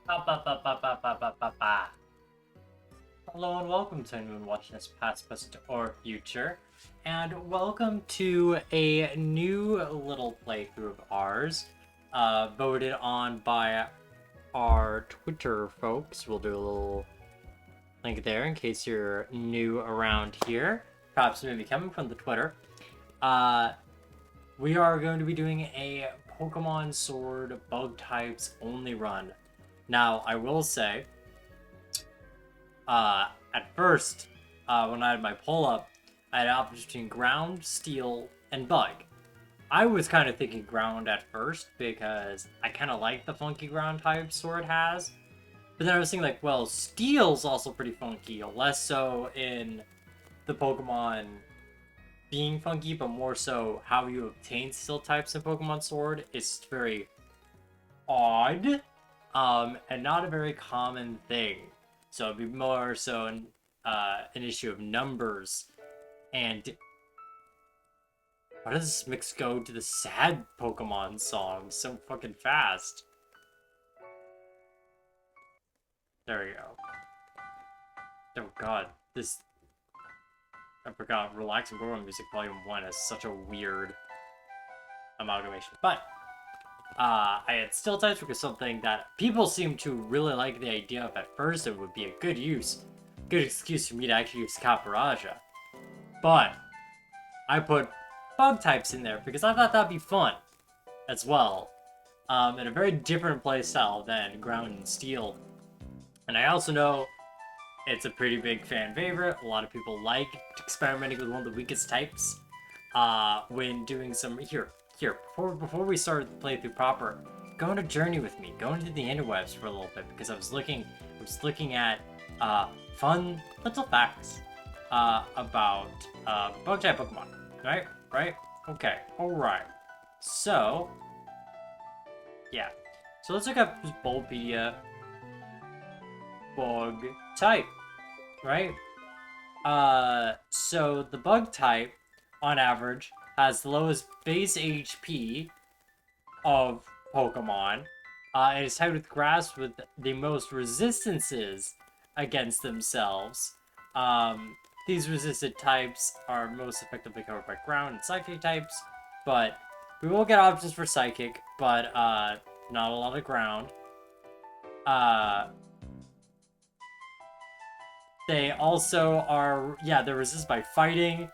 Ba, ba, ba, ba, ba, ba, ba, ba, ba. Hello and welcome to anyone watching this past, present, or future. And welcome to a new little playthrough of ours, voted on by our Twitter folks. We'll do a little link there in case you're new around here. Perhaps maybe coming from the Twitter. We are going to be doing a Pokemon Sword bug types only run. Now, I will say, at first, when I had my pull up, I had options between ground, steel, and bug. I was kind of thinking ground at first because I kind of like the funky ground type Sword has. But then I was thinking, like, well, steel's also pretty funky, less so in the Pokemon being funky, but more so how you obtain steel types in Pokemon Sword is very odd, and not a very common thing. So it'd be more so an issue of numbers. And why does this mix go to the sad Pokemon song so fucking fast? There we go. Oh god, this... I forgot, Relaxing Pokemon Music Volume 1 is such a weird amalgamation. But, I had Steel types because something that people seem to really like the idea of at first. It would be a good excuse for me to actually use Caparaja. But I put bug types in there because I thought that'd be fun as well. And a very different playstyle than ground and steel. And I also know it's a pretty big fan favorite. A lot of people like experimenting with one of the weakest types when doing some... Before we start the playthrough proper, go on a journey with me. Go into the interwebs for a little bit because I was looking at fun little facts about bug type Pokemon. Right? Okay. Alright. So, yeah. So let's look up Bulbapedia bug type, right? So the bug type, on average, has the lowest base HP of Pokemon. It is typed with grass with the most resistances against themselves. These resisted types are most effectively covered by ground and psychic types, but we will get options for psychic, but not a lot of ground. They also are, they're resisted by fighting,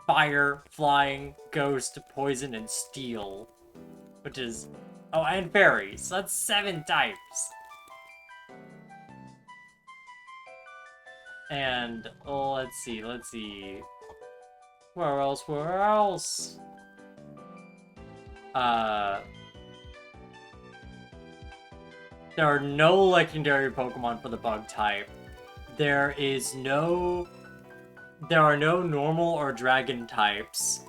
fire, flying, ghost, poison, and steel. Which is... Oh, and fairies. So that's 7 types. And, let's see. Where else? There are no legendary Pokemon for the bug type. There are no normal or dragon types.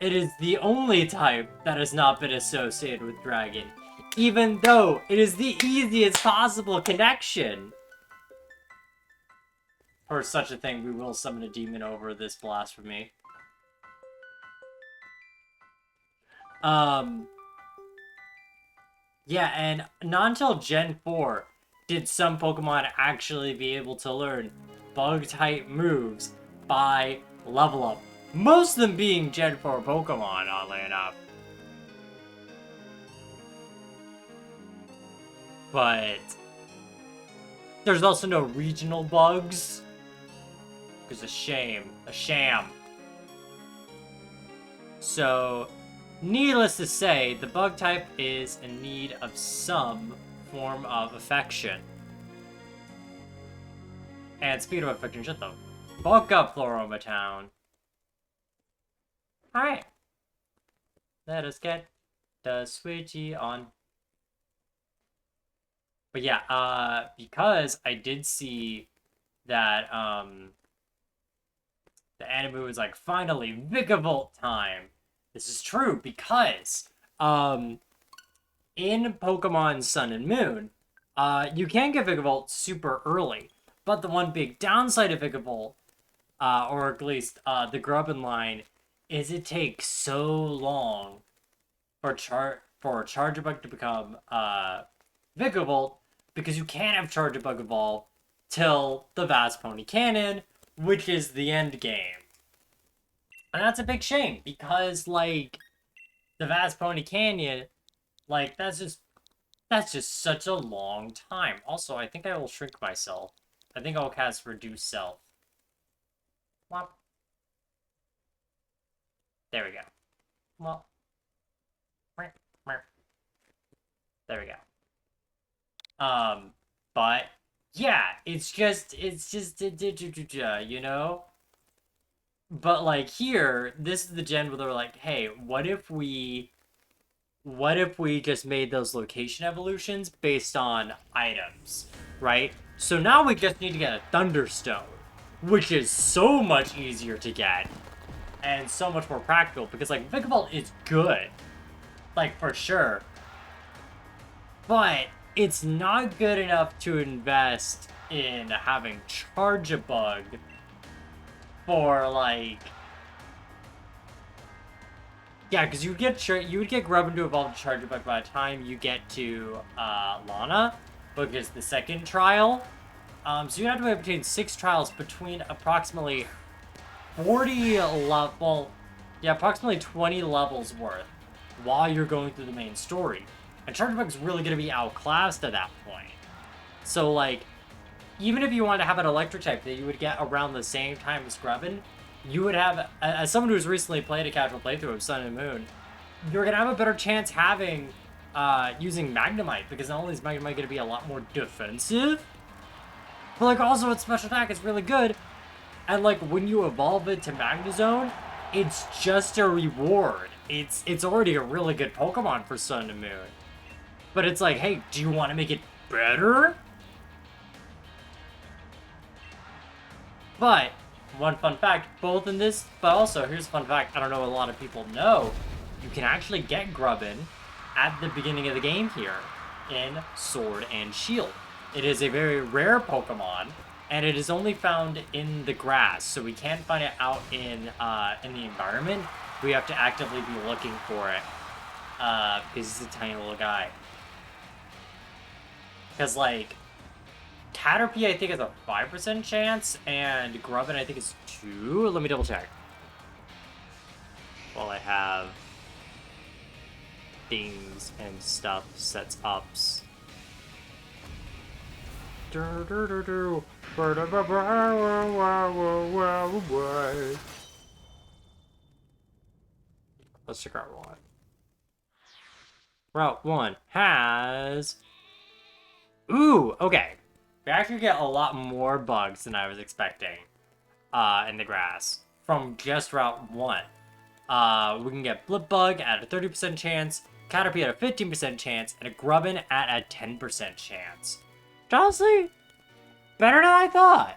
It is the only type that has not been associated with dragon, even though it is the easiest possible connection. For such a thing, we will summon a demon over this blasphemy. Yeah, and not until Gen 4 did some Pokemon actually be able to learn bug-type moves by level up. Most of them being Gen 4 Pokemon, oddly enough. But there's also no regional bugs. It's a shame. A sham. So, needless to say, the bug type is in need of some form of affection. And speaking of affection, shut the fuck up, Floroma Town. Alright. Let us get the switchy on. But yeah, because I did see that, the anime was like, finally, Vikavolt time! This is true because, in Pokemon Sun and Moon, you can get Vikavolt super early. But the one big downside of Vikavolt, or at least the Grubbin line, is it takes so long for for Charjabug to become Vigavolt, because you can't have Charjabug evolve till the Vast Pony Cannon, which is the end game. And that's a big shame, because, like, the Vast Pony Canyon, like, that's just such a long time. Also, I think I will shrink myself. I think I'll cast Reduce Self. Whop. There we go. Well. There we go. But yeah, it's just you know? But like here, this is the gen where they're like, hey, what if we just made those location evolutions based on items, right? So now we just need to get a Thunderstone, which is so much easier to get and so much more practical because like Vigavolt is good, like for sure, but it's not good enough to invest in having Charjabug for like. Yeah, because you would get Grubbin to evolve to Charjabug by the time you get to Lana, because the second trial. So you have to wait between 6 trials between approximately 40 level, yeah, approximately 20 levels worth, while you're going through the main story, and Charjabug's really gonna be outclassed at that point. So like, even if you want to have an electric type that you would get around the same time as Grubbin, you would have, as someone who's recently played a casual playthrough of Sun and Moon, you're gonna have a better chance having using Magnemite, because not only is Magnemite gonna be a lot more defensive, but like also its special attack is really good, and like when you evolve it to Magnezone, it's just a reward. It's already a really good Pokemon for Sun and Moon, but it's like, hey, do you want to make it better? But one fun fact, both in this, but also here's a fun fact I don't know a lot of people know. You can actually get Grubbin at the beginning of the game here in Sword and Shield. It is a very rare Pokemon, and it is only found in the grass, so we can't find it out in the environment. We have to actively be looking for it, because he's a tiny little guy. Because, like, Caterpie, I think, has a 5% chance, and Grubbin, I think, is 2. Let me double check. While I have things and stuff, sets ups. Let's check Route 1. Route 1 has... Ooh, okay. We actually get a lot more bugs than I was expecting in the grass from just Route 1. We can get Blipbug at a 30% chance, Caterpie at a 15% chance, and a Grubbin at a 10% chance. Honestly, better than I thought.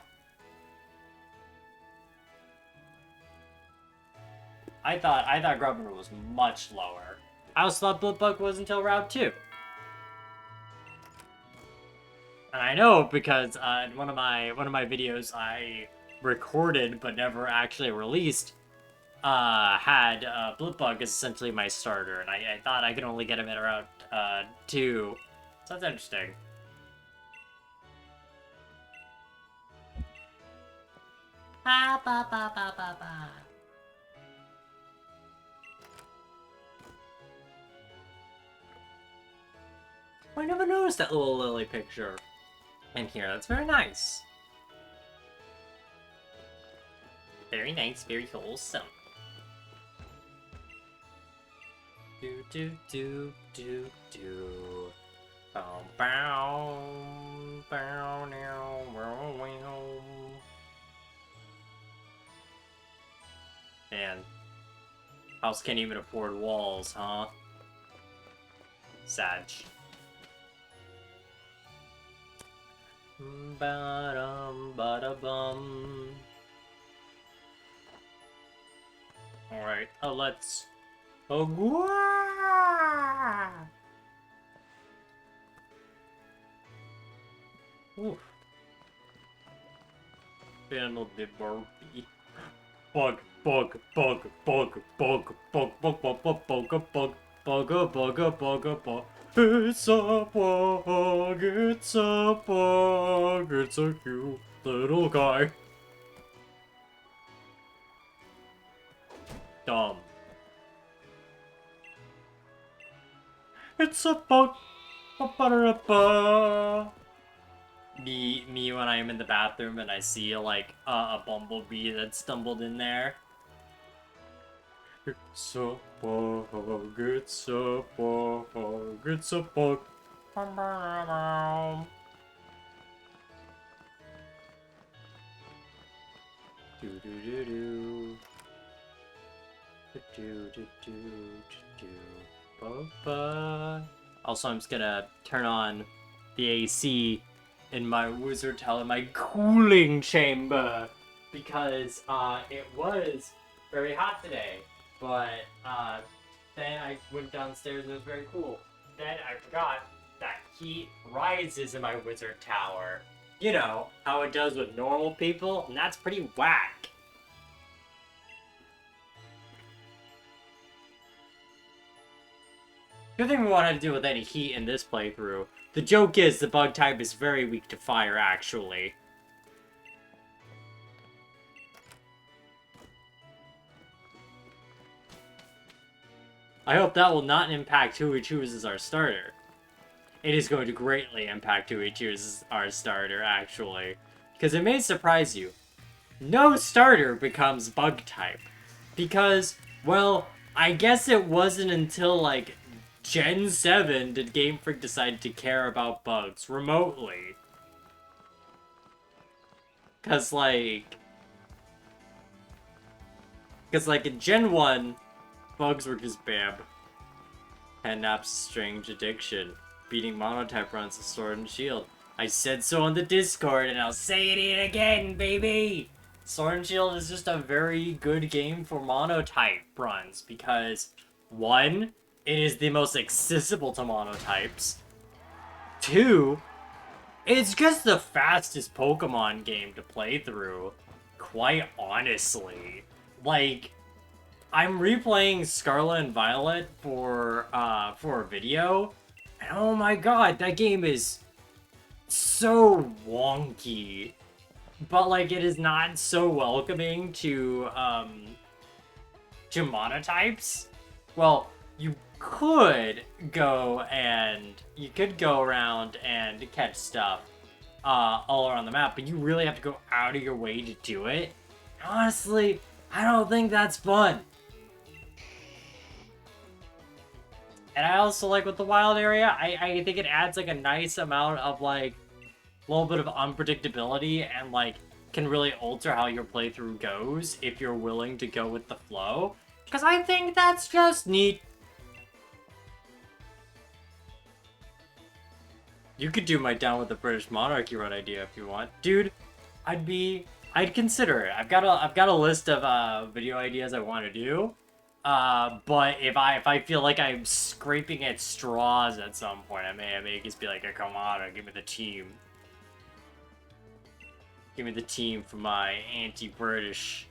I thought Grubbin was much lower. I also thought Blipbug was until Route 2. And I know because in one of my videos I recorded but never actually released had Blipbug as essentially my starter, and I thought I could only get him at Route 2. So that's interesting. Ba ba ba ba ba ba. I never noticed that little lily picture in here. That's very nice. Very nice, very wholesome. Do do do do do. Bow bow bow now wow wow. Man, house can't even afford walls, huh? Sag. Ba-dum, ba-da-bum. Alright, let's... Oof. Feeling a little bit burpy. Bug, bug, bug, bug, bug, bug, bug, bug, bug, bug, bug, bug, bug, bug, bug, bug, bug. It's a bug, it's a bug, it's a cute little guy. Dumb. It's a bug. Ba-ba-da-ba. Me when I'm in the bathroom and I see like a bumblebee that stumbled in there. It's a bug, it's a bug, it's a bug. Do do do do. Do do do do do. Ba. Also, I'm just gonna turn on the AC in my wizard tower, my cooling chamber, because it was very hot today. But then I went downstairs and it was very cool. Then I forgot that heat rises in my wizard tower. You know how it does with normal people, and that's pretty whack. Good thing we won't have to deal with any heat in this playthrough. The joke is the bug type is very weak to fire, actually. I hope that will not impact who we choose as our starter. It is going to greatly impact who we choose as our starter, actually. Because it may surprise you. No starter becomes bug type. Because, well, I guess it wasn't until, like, Gen 7 did Game Freak decide to care about bugs remotely. Cause like in Gen 1, bugs were just bam. Kidnaps strange addiction. Beating monotype runs of Sword and Shield. I said so on the Discord and I'll say it again, baby! Sword and Shield is just a very good game for monotype runs because, one, it is the most accessible to monotypes. 2, it's just the fastest Pokemon game to play through. Quite honestly. Like, I'm replaying Scarlet and Violet for a video, and oh my god, that game is so wonky. But like, it is not so welcoming to monotypes. Well, you could go around and catch stuff all around the map, but you really have to go out of your way to do it. Honestly, I don't think that's fun. And I also like with the wild area, I think it adds like a nice amount of like a little bit of unpredictability and like can really alter how your playthrough goes if you're willing to go with the flow. Because I think that's just neat. You could do my Down with the British Monarchy run idea if you want. Dude, I'd consider it. I've got a list of video ideas I want to do. But if I feel like I'm scraping at straws at some point, I may just be like, come on, give me the team. Give me the team for my anti-British.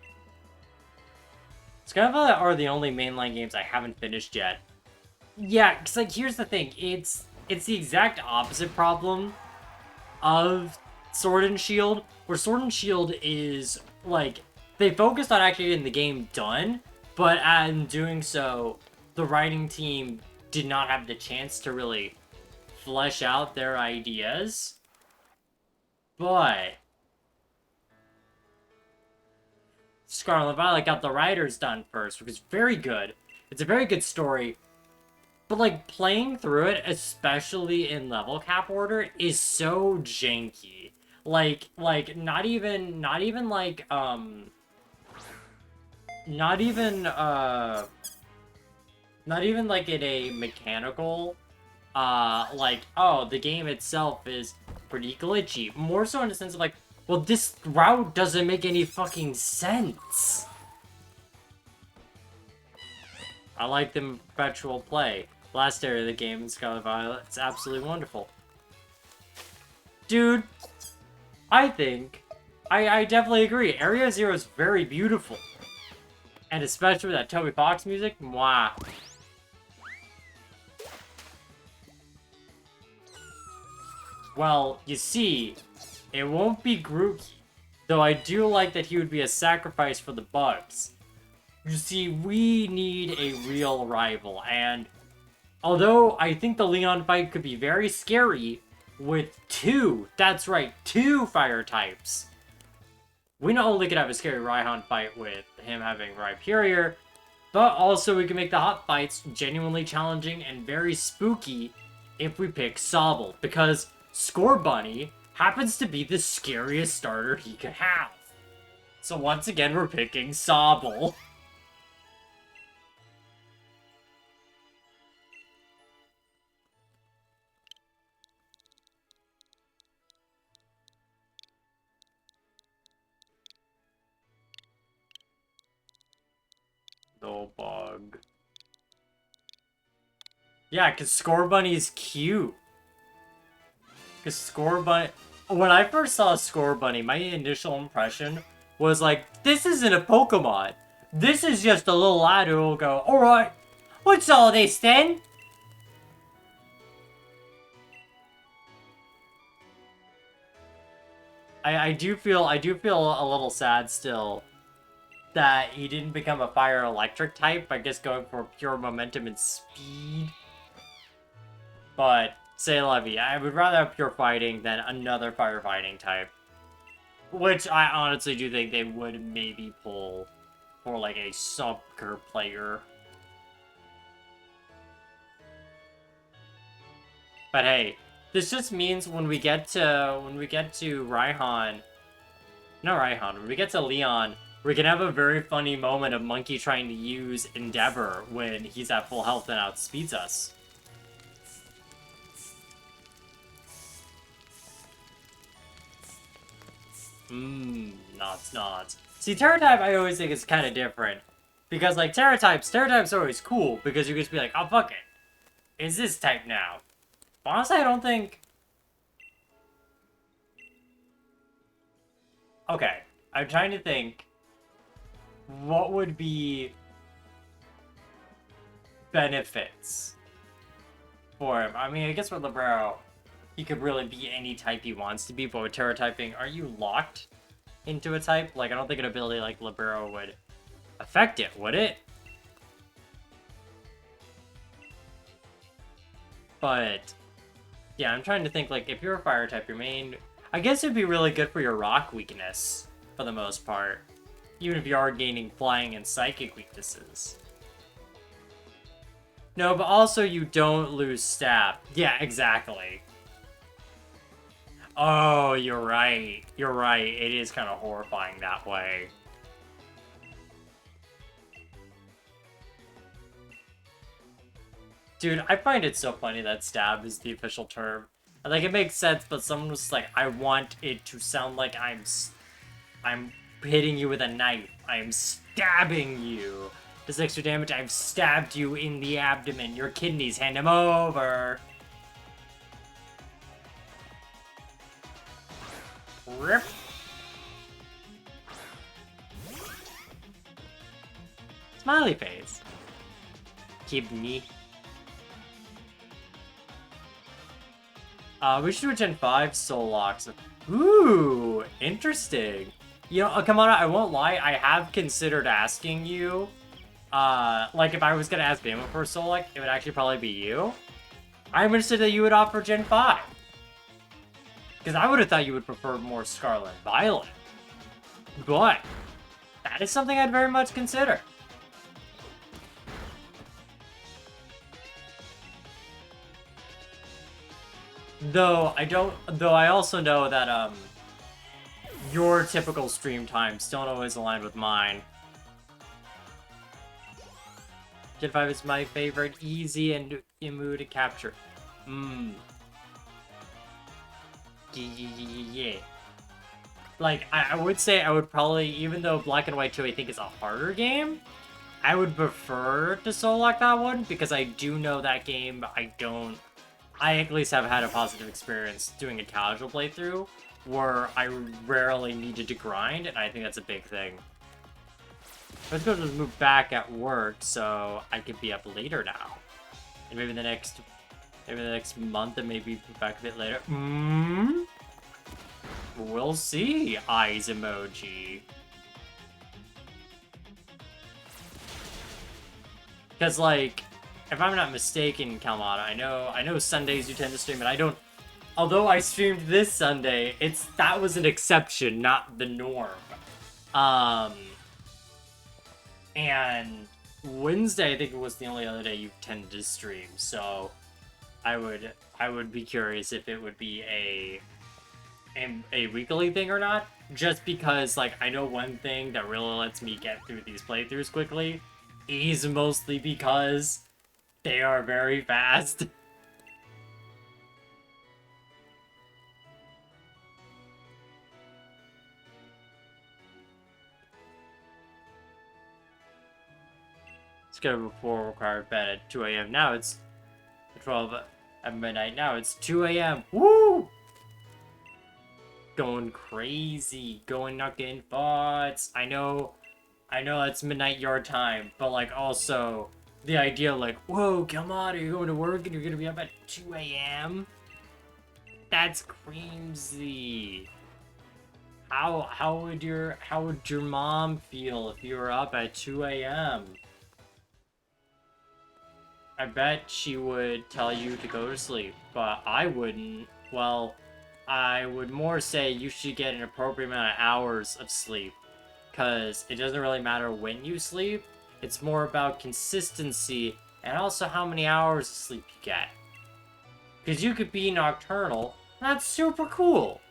Skyfall are the only mainline games I haven't finished yet. Yeah, because like here's the thing, it's the exact opposite problem of Sword and Shield, where Sword and Shield is like they focused on actually getting the game done, but in doing so, the writing team did not have the chance to really flesh out their ideas. But Scarlet and Violet got the writers done first, which is very good. It's a very good story. But, like, playing through it, especially in level cap order, is so janky. Not even like in a mechanical, like, oh, the game itself is pretty glitchy. More so in the sense of, like, well, this route doesn't make any fucking sense. I like the perpetual play. Last area of the game in Scarlet Violet, it's absolutely wonderful. Dude, I think, I definitely agree. Area Zero is very beautiful. And especially with that Toby Fox music, mwah. Well, you see, it won't be Grookey. Though I do like that he would be a sacrifice for the bugs. You see, we need a real rival, and although I think the Leon fight could be very scary with that's right, two fire types. We not only could have a scary Raihan fight with him having Rhyperior, but also we can make the hot fights genuinely challenging and very spooky if we pick Sobble, because Scorbunny happens to be the scariest starter he could have. So once again, we're picking Sobble. No bug. Yeah, because Scorbunny's cute. Because Scorbunny... When I first saw Scorbunny, my initial impression was like, this isn't a Pokemon. This is just a little lad who will go, alright, what's all this then? I do feel a little sad still that he didn't become a fire electric type, I guess going for pure momentum and speed. But, say Levy, I would rather have pure fighting than another firefighting type. Which I honestly do think they would maybe pull for like a soccer player. But hey, this just means when we get to Raihan, when we get to Leon, we can have a very funny moment of Monkey trying to use Endeavor when he's at full health and outspeeds us. Not. See, Terra-type I always think is kind of different. Because, like, Terra-type's always cool, because you can just be like, oh, fuck it. It's this type now. But honestly, I don't think... Okay, I'm trying to think... What would be... benefits for him? I mean, I guess with Libero, he could really be any type he wants to be, but with Terra-typing, are you locked into a type? Like, I don't think an ability like Libero would affect it, would it? But, yeah, I'm trying to think, like, if you're a fire type, your main... I guess it'd be really good for your rock weakness, for the most part. Even if you are gaining flying and psychic weaknesses. No, but also you don't lose stab. Yeah, exactly. Oh, you're right. You're right. It is kind of horrifying that way. Dude, I find it so funny that stab is the official term. Like, it makes sense, but someone was like, I want it to sound like I'm hitting you with a knife. I'm stabbing you. This extra damage, I've stabbed you in the abdomen. Your kidneys, hand them over. Rip. Smiley face. Kidney. We should do a Gen 5 Soul Locks. Ooh, interesting. You know, come on, I won't lie, I have considered asking you. Like, if I was gonna ask Bama for a Soul Lock, it would actually probably be you. I'm interested that you would opt for Gen 5. Because I would have thought you would prefer more Scarlet Violet. But, that is something I'd very much consider. Though I also know that, your typical stream times don't always align with mine. Gen 5 is my favorite, easy and immune to capture. Yeah. Like, I would say I would probably, even though Black and White 2 I think is a harder game, I would prefer to Soul Lock that one, because I do know that game, I at least have had a positive experience doing a casual playthrough, where I rarely needed to grind, and I think that's a big thing. I was going to move back at work, so I could be up later now. And maybe Maybe the next month and maybe back a bit later. We'll see. Eyes emoji. Because, like, if I'm not mistaken, Kalmata, I know Sundays you tend to stream, and I don't. Although I streamed this Sunday, that was an exception, not the norm. And Wednesday, I think it was the only other day you tended to stream, so I would be curious if it would be a weekly thing or not, just because, like, I know one thing that really lets me get through these playthroughs quickly is mostly because they are very fast. Scheduled before required bed at 2 a.m. Now it's 12 at midnight. Now it's 2 a.m. Woo! Going crazy. Going not getting thoughts. I know it's midnight your time, but, like, also the idea, like, whoa, come on, are you going to work and you're gonna be up at 2 a.m.? That's crazy. How would your mom feel if you were up at 2 a.m.? I bet she would tell you to go to sleep, but I wouldn't. Well, I would more say you should get an appropriate amount of hours of sleep, because it doesn't really matter when you sleep. It's more about consistency and also how many hours of sleep you get. Because you could be nocturnal, and that's super cool.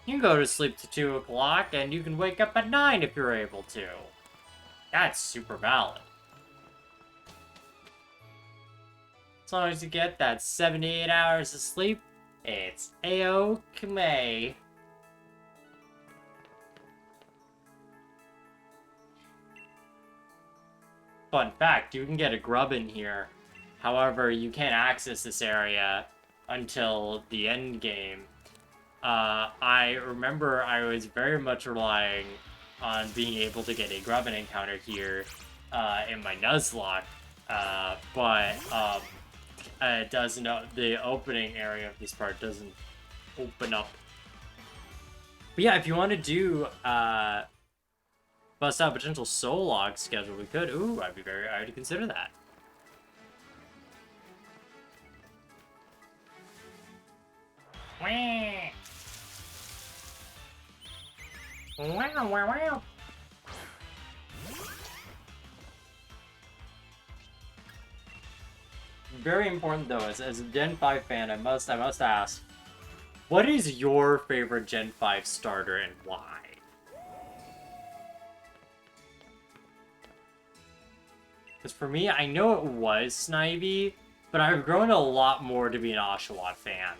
You can go to sleep to 2 o'clock, and you can wake up at 9 if you're able to. That's super valid. As long as you get that 7 to 8 hours of sleep, it's A-OK. Fun fact, you can get a grub in here. However, you can't access this area until the end game. I remember I was very much relying on being able to get a grubbin encounter here in my Nuzlocke, but it doesn't. The opening area of this part doesn't open up. But yeah, if you want to do bust out potential soul log schedule, we could. Ooh, I would consider that. Wow. Very important though, as a Gen 5 fan, I must ask, what is your favorite Gen 5 starter and why? Because for me, I know it was Snivy, but I've grown a lot more to be an Oshawott fan.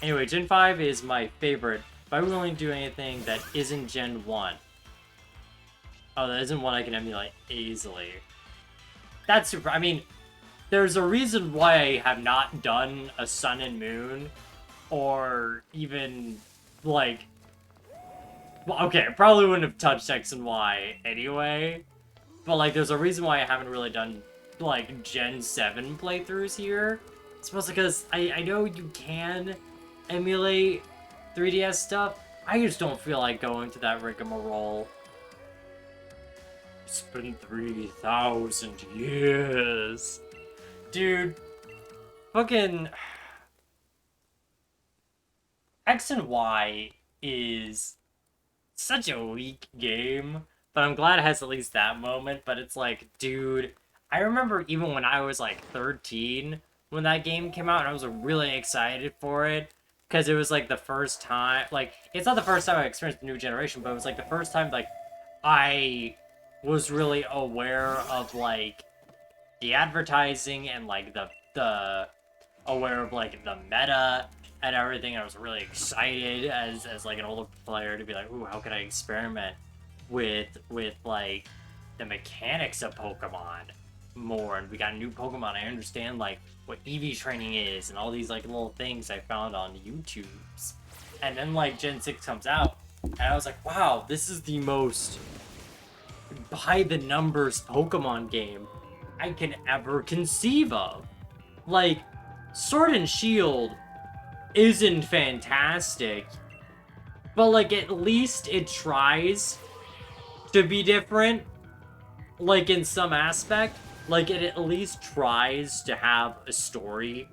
Anyway, Gen 5 is my favorite, but I would only do anything that isn't Gen 1. Oh, that isn't one I can emulate easily. That's super. I mean, there's a reason why I have not done a Sun and Moon, or even, like... Well, okay, I probably wouldn't have touched X and Y anyway, but, like, there's a reason why I haven't really done, like, Gen 7 playthroughs here. It's mostly because I know you can emulate 3DS stuff. I just don't feel like going to that rigmarole. It's been 3,000 years. Dude, fucking... X and Y is such a weak game, but I'm glad it has at least that moment, but it's like, dude, I remember even when I was like 13, when that game came out, and I was really excited for it, because it was like the first time, like, it's not the first time I experienced the new generation, but it was like the first time, like, I was really aware of, like, the advertising and, like, the aware of, like, the meta and everything. I was really excited as like, an older player to be like, ooh, how can I experiment with, like, the mechanics of Pokemon more? And we got new Pokemon. I understand, like, what EV training is and all these, like, little things I found on YouTube's. And then, like, Gen 6 comes out, and I was like, wow, this is the most by the numbers Pokemon game I can ever conceive of. Like, Sword and Shield isn't fantastic, but like at least it tries to be different, like in some aspect. Like it at least tries to have a story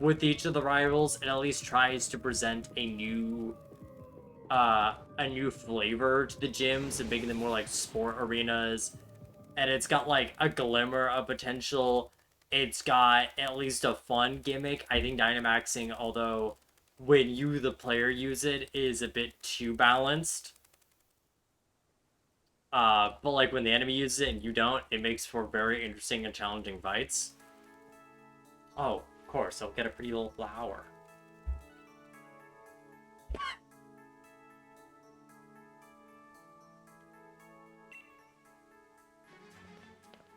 with each of the rivals, and at least tries to present a new flavor to the gyms and making them more like sport arenas. And it's got like a glimmer of potential. It's got at least a fun gimmick. I think Dynamaxing, although when you the player use it, is a bit too balanced. But like when the enemy uses it and you don't, it makes for very interesting and challenging fights. Oh, of course, I'll get a pretty little flower.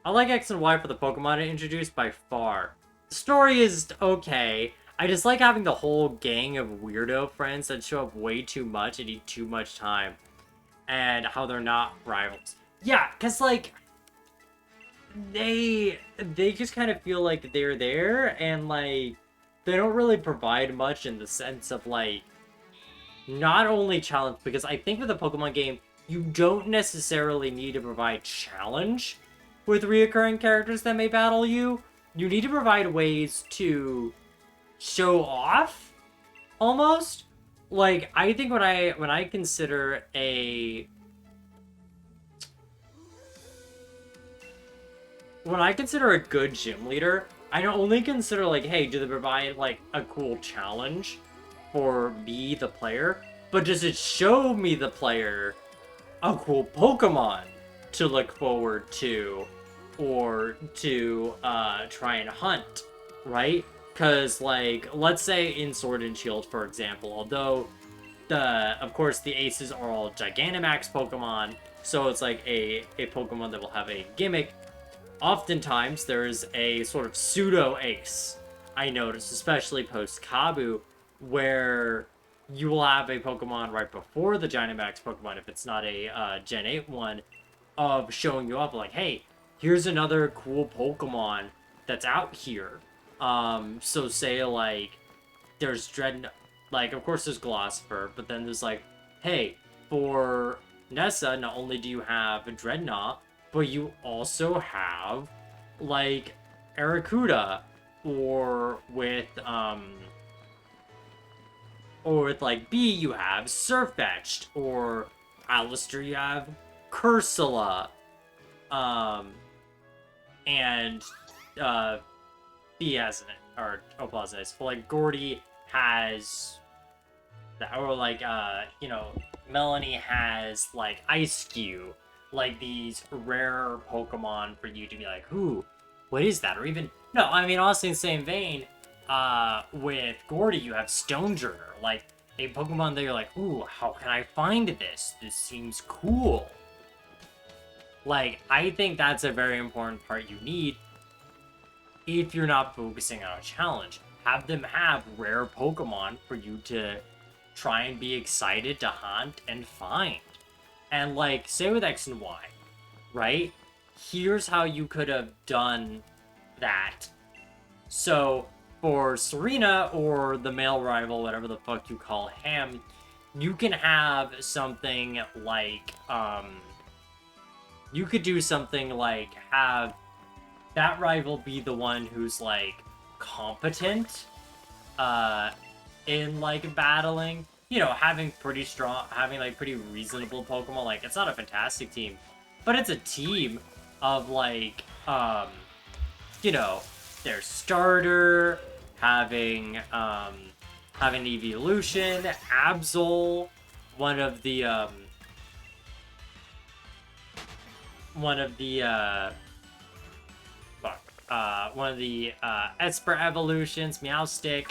I like X and Y for the Pokemon it introduced by far. The story is okay. I just like having the whole gang of weirdo friends that show up way too much and eat too much time. And how they're not rivals. Yeah, because, like, they just kind of feel like they're there, and, like, they don't really provide much in the sense of, like, not only challenge, because I think with a Pokemon game, you don't necessarily need to provide challenge with reoccurring characters that may battle you. You need to provide ways to show off, almost. Like, I think when I consider a good gym leader, I don't only consider, like, hey, do they provide, like, a cool challenge for me, the player, but does it show me, the player, a cool Pokemon to look forward to, or to, try and hunt, right? Because, like, let's say in Sword and Shield, for example, although, of course, the aces are all Gigantamax Pokemon, so it's like a Pokemon that will have a gimmick. Oftentimes, there's a sort of pseudo-ace, I noticed, especially post-Kabu, where you will have a Pokemon right before the Gigantamax Pokemon, if it's not a Gen 8 one, of showing you up, like, hey, here's another cool Pokemon that's out here. So say, like, there's like, of course there's Glosper, but then there's, like, hey, for Nessa, not only do you have Dreadnought, but you also have, like, Arrokuda, or with, like, B, you have Sirfetch'd, or Alistair, you have Cursula, and, B has it, or Opal has it, but, like, Gordy has, or, like, you know, Melanie has, like, Ice-Cube, like, these rare Pokemon for you to be like, ooh, what is that? Or even, no, I mean, honestly, in the same vein, with Gordy, you have Stonejourner, like, a Pokemon that you're like, ooh, how can I find this? This seems cool. Like, I think that's a very important part you need if you're not focusing on a challenge. Have them have rare Pokemon for you to try and be excited to hunt and find. And, like, say with X and Y, right? Here's how you could have done that. So, for Serena, or the male rival, whatever the fuck you call him, you can have something like, you could do something like have that rival be the one who's, like, competent, in, like, battling. You know, having like, pretty reasonable Pokemon. Like, it's not a fantastic team, but it's a team of, like, you know, their starter, having Evolution, Absol, one of the Esper evolutions, Meowstic.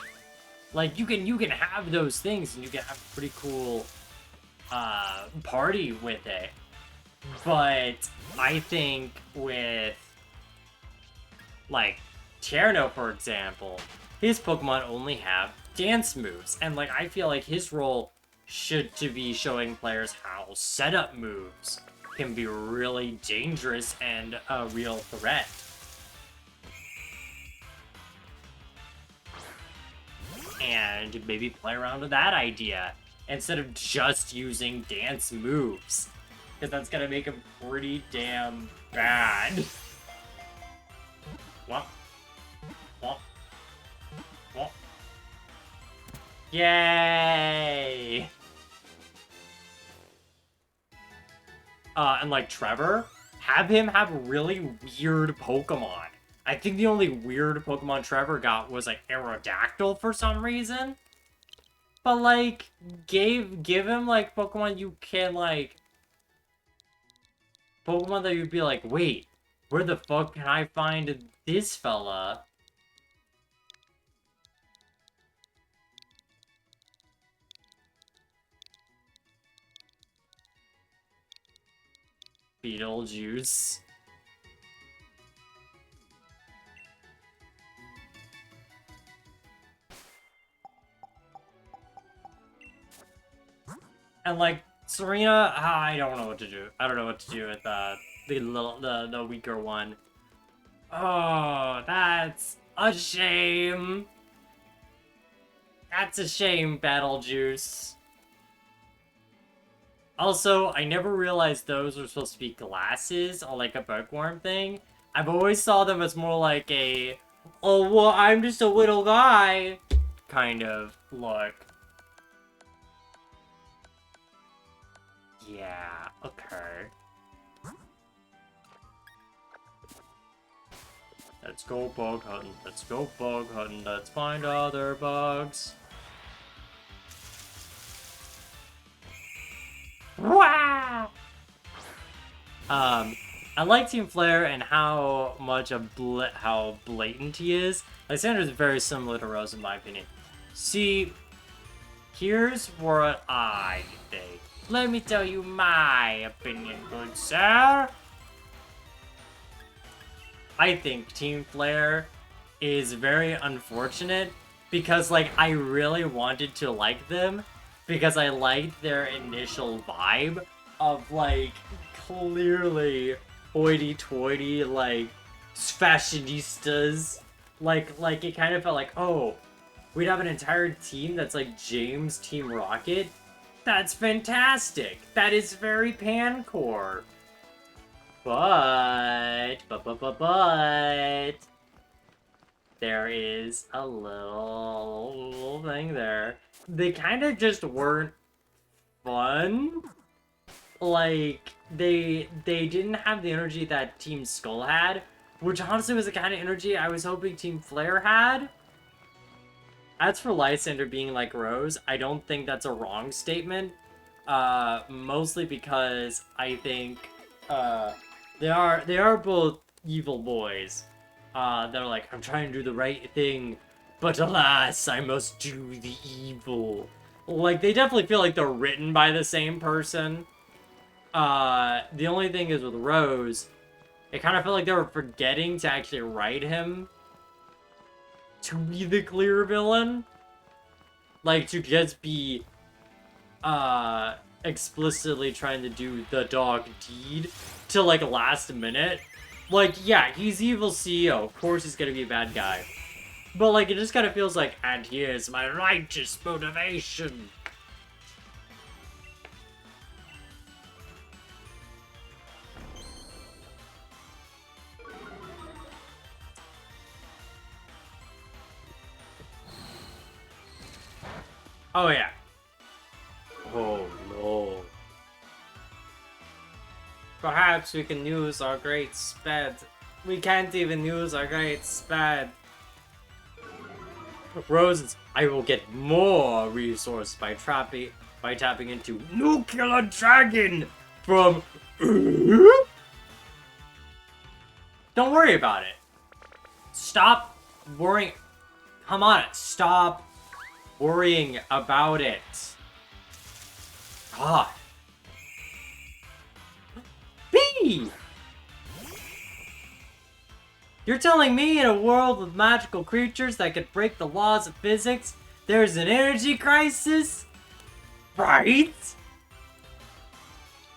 Like, you can have those things, and you can have a pretty cool, party with it. But I think with, like, Tierno, for example, his Pokemon only have dance moves. And, like, I feel like his role should to be showing players how setup moves can be really dangerous and a real threat. And maybe play around with that idea instead of just using dance moves, because that's gonna make him pretty damn bad. What? What? What? Yay! And like Trevor, have him have really weird Pokemon. I think the only weird Pokemon Trevor got was like Aerodactyl for some reason. But like, give him like Pokemon you can like, Pokemon that you'd be like, wait, where the fuck can I find this fella? Beetlejuice. And like Serena, I don't know what to do. I don't know what to do with the weaker one. Oh, that's a shame. That's a shame, Battlejuice. Also, I never realized those were supposed to be glasses or like a bookworm thing. I've always saw them as more like a, oh, well, I'm just a little guy kind of look. Yeah, okay. Let's go bug hunting. Let's go bug hunting. Let's find other bugs. Wow! I like Team Flare and how much how blatant he is. Lysander is very similar to Rose in my opinion. See, here's what I think. Let me tell you my opinion, good sir. I think Team Flare is very unfortunate because, like, I really wanted to like them because I liked their initial vibe of, like, clearly hoity-toity, like, fashionistas. Like, it kind of felt like, oh, we'd have an entire team that's like James Team Rocket. That's fantastic. That is very Pancore. But there is a little thing there. They kind of just weren't fun. Like, they didn't have the energy that Team Skull had, which honestly was the kind of energy I was hoping Team Flare had. As for Lysander being like Rose, I don't think that's a wrong statement. Mostly because I think they are both evil boys. They're like, I'm trying to do the right thing, but alas, I must do the evil. Like, they definitely feel like they're written by the same person. The only thing is with Rose, it kind of felt like they were forgetting to actually write him to be the clear villain. Like, to just be, explicitly trying to do the dog deed till, like, last minute. Like, yeah, he's evil CEO. Of course he's gonna be a bad guy. But, like, it just kind of feels like, and here's my righteous motivation. Oh, yeah. Oh, no. Perhaps we can use our great sped. We can't even use our great sped. Roses, I will get more resource by tapping into Nuclear Dragon from... Don't worry about it. Stop worrying. Come on, stop worrying about it. God. B! You're telling me in a world with magical creatures that could break the laws of physics, there's an energy crisis? Right?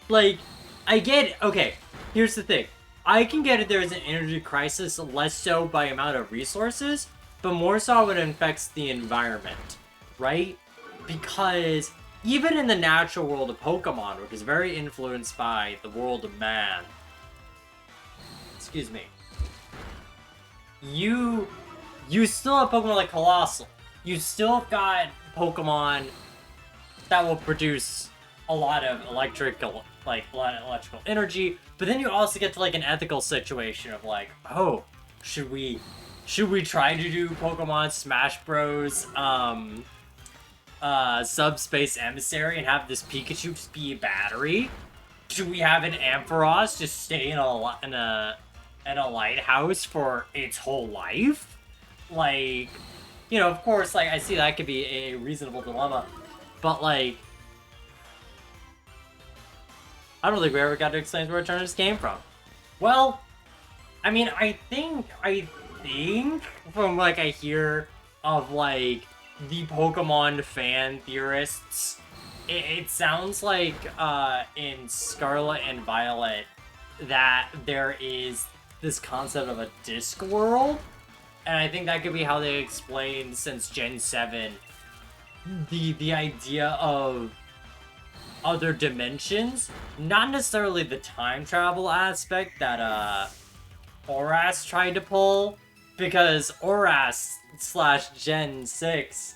Like, I get, okay, here's the thing. I can get it there is an energy crisis, less so by amount of resources, but more so when it affects the environment, right? Because even in the natural world of Pokemon, which is very influenced by the world of man, excuse me, you still have Pokemon like Colossal. You still have got Pokemon that will produce a lot of electrical energy, but then you also get to like an ethical situation of like, oh, should we try to do Pokemon Smash Bros. Subspace Emissary and have this Pikachu just be a battery? Should we have an Ampharos just stay in a lighthouse for its whole life? Like, you know, of course, like I see that could be a reasonable dilemma, but like, I don't think we ever got to explain where Eternatus came from. Well, I mean, I think from like I hear of like the Pokemon fan theorists, it sounds like in Scarlet and Violet that there is this concept of a disc world, and I think that could be how they explain since Gen 7 the idea of other dimensions, not necessarily the time travel aspect that Oras tried to pull, because Oras / Gen 6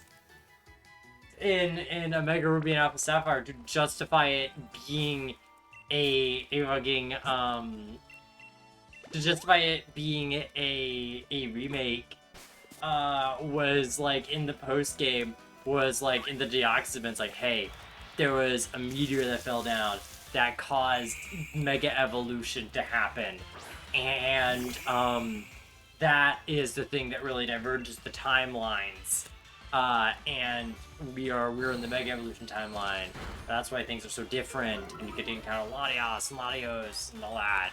in Omega Ruby and Alpha Sapphire, to justify it being a fucking to justify it being a remake, was like in the post game, was like in the Deoxys, like, hey, there was a meteor that fell down that caused Mega Evolution to happen, and that is the thing that really diverges the timelines. And we're in the Mega Evolution timeline. That's why things are so different, and you get to encounter Latios and Latios and all that.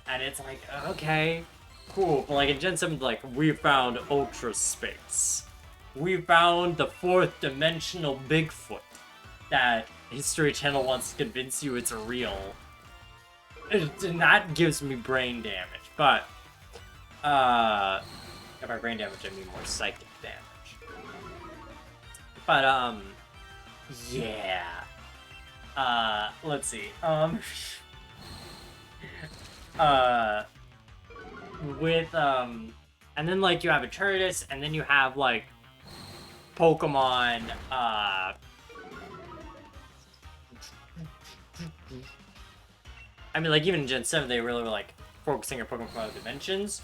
And it's like, okay, cool. But like in Gen 7, like, we found Ultra Space. We found the 4th dimensional Bigfoot that History Channel wants to convince you it's real. And that gives me brain damage. But, if by brain damage, I mean more psychic damage. But, yeah. Let's see. With, and then, like, you have Eternatus, and then you have, like, Pokemon, I mean, like, even in Gen 7, they really were, like, focusing on Pokemon from other dimensions.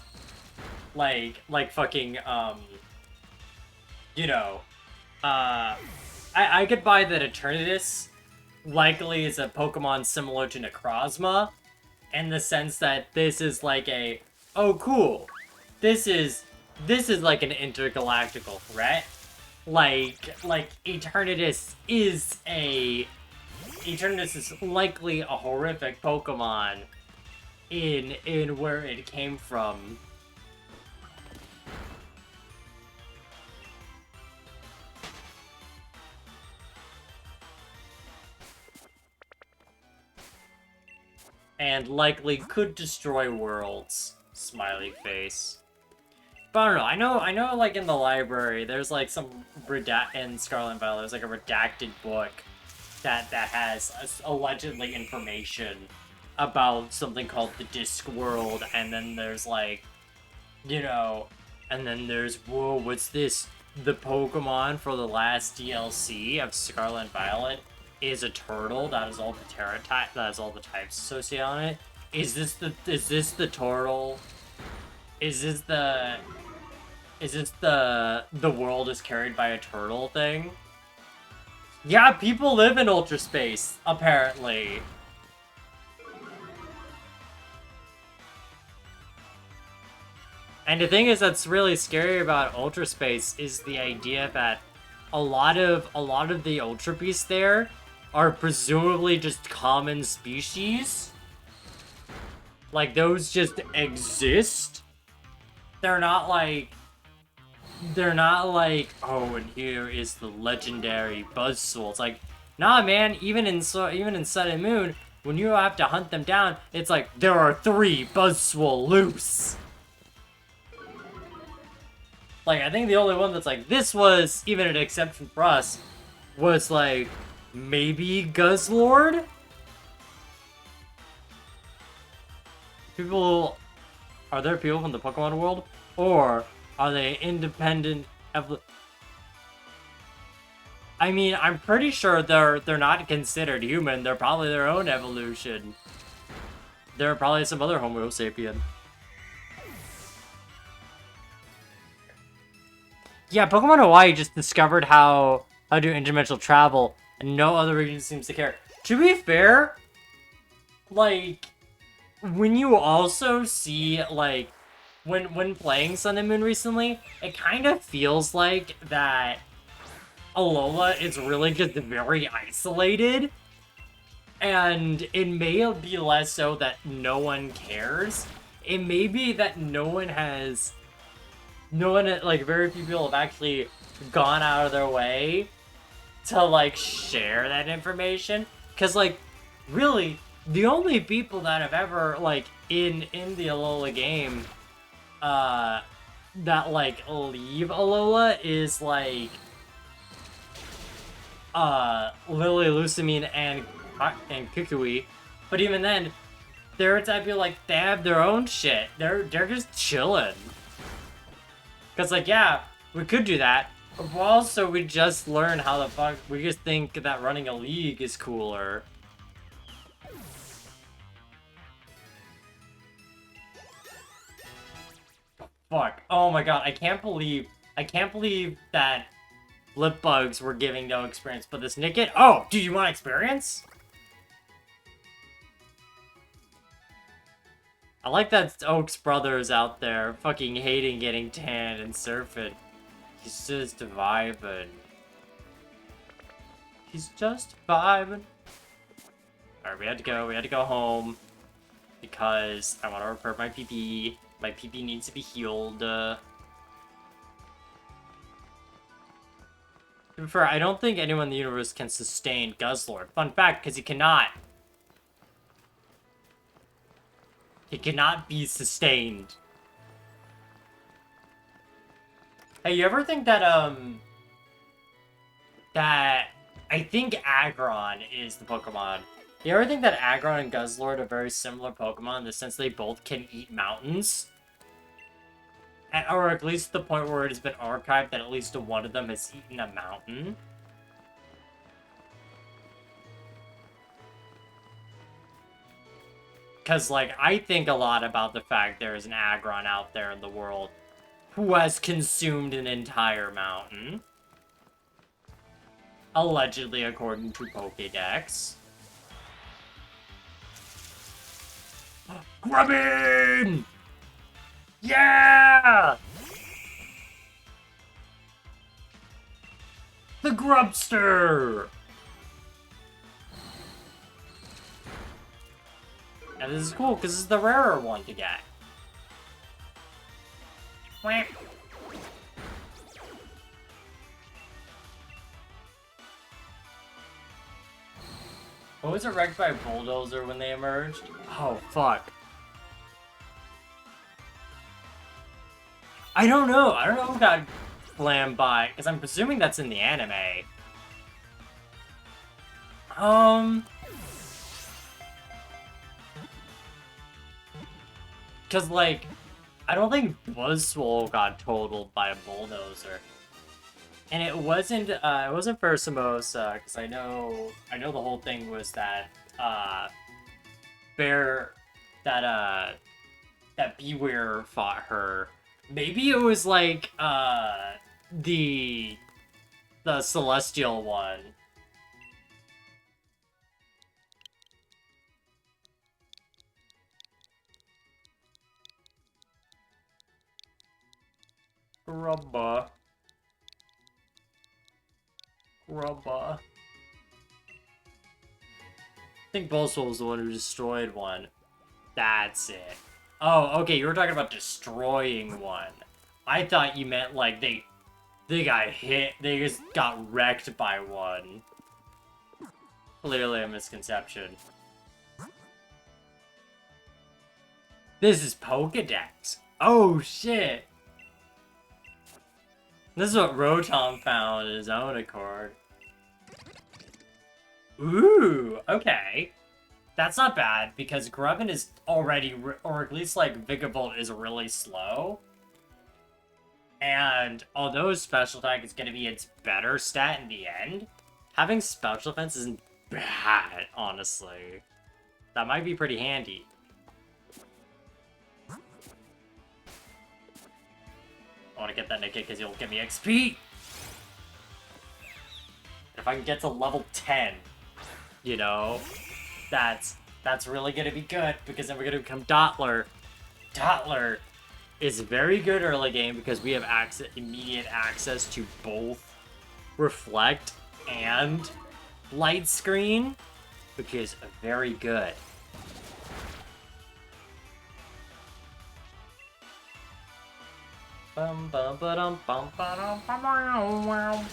Like fucking, you know, I could buy that Eternatus likely is a Pokemon similar to Necrozma, in the sense that this is like a, oh cool, this is like an intergalactical threat. Like Eternatus is likely a horrific Pokemon in where it came from. And likely could destroy worlds. Smiley face. But I don't know. I know like in the library, there's like some in Scarlet and Violet, there's like a redacted book that has allegedly information about something called the Disc World, and then there's like, you know, and then there's, whoa, what's this? The Pokemon for the last DLC of Scarlet and Violet is a turtle. That is all the Terra type. That is all the types associated on it. Is this the turtle? Is this the world is carried by a turtle thing? Yeah, people live in Ultra Space, apparently. And the thing is that's really scary about Ultra Space is the idea that a lot of the Ultra Beasts there are presumably just common species. Like, those just exist. They're not like, oh, and here is the legendary Buzzsaw. It's like, nah, man, even in Sun and Moon, when you have to hunt them down, it's like, there are 3 Buzzwole loose. Like, I think the only one that's like, this was even an exception for us, was like, maybe Guzzlord? Are there people from the Pokemon world? Or are they independent I mean, I'm pretty sure they're not considered human. They're probably their own evolution. There are probably some other Homo sapien. Yeah, Pokemon Hawaii just discovered how to do interdimensional travel, and no other region seems to care. To be fair, like, when you also see, like, when playing Sun and Moon recently, it kind of feels like that Alola is really just very isolated, and it may be less so that no one cares. It may be that like, very few people have actually gone out of their way to, like, share that information. Because, like, really, the only people that have ever, like, in the Alola game, that, like, leave Alola is, like, Lily, Lusamine, and Kukui. But even then, they're type of, like, they have their own shit. They're just chilling. Because, like, yeah, we could do that. But also, we just learn how the fuck... We just think that running a league is cooler. Fuck. Oh my god, I can't believe that lip bugs were giving no experience. But this Nickit... Oh, do you want experience? I like that Oak's brother's out there fucking hating getting tanned and surfing. He's just vibing. He's just vibing. Alright, we had to go home. Because I want to repair my PP. My PP needs to be healed. To be fair, I don't think anyone in the universe can sustain Guzzlord. Fun fact, because he cannot. He cannot be sustained. Hey, you ever think that, that I think Aggron is the Pokemon. You ever think that Aggron and Guzzlord are very similar Pokemon in the sense they both can eat mountains? Or at least the point where it has been archived that at least one of them has eaten a mountain? Because, like, I think a lot about the fact there is an Aggron out there in the world who has consumed an entire mountain. Allegedly, according to Pokédex. Grubbin! Yeah! The Grubster! And this is cool, because this is the rarer one to get. Quack. What was it wrecked by a bulldozer when they emerged? Oh, fuck. I don't know. I don't know who got slammed by, because I'm presuming that's in the anime. Because, like, I don't think Buzzwole got totaled by a bulldozer. And it wasn't Versamosa, because I know the whole thing was that, that Beware fought her. Maybe it was, like, the Celestial one. Grubba. I think Buzzwole was the one who destroyed one. That's it. Oh, okay, you were talking about destroying one. I thought you meant, like, they got hit, they just got wrecked by one. Clearly a misconception. This is Pokedex. Oh shit. This is what Rotom found in his own accord. Ooh, okay. That's not bad, because Grubbin is already, or at least, like, Vigavolt is really slow. And although Special Attack is going to be its better stat in the end, having Special Defense isn't bad, honestly. That might be pretty handy. I want to get that Nickit because he'll give me XP! If I can get to level 10, you know, that's really gonna be good, because then we're gonna become Dottler. Dottler is very good early game because we have immediate access to both Reflect and Light Screen, which is very good. Bum bum ba-dum bum ba-dum bum wow.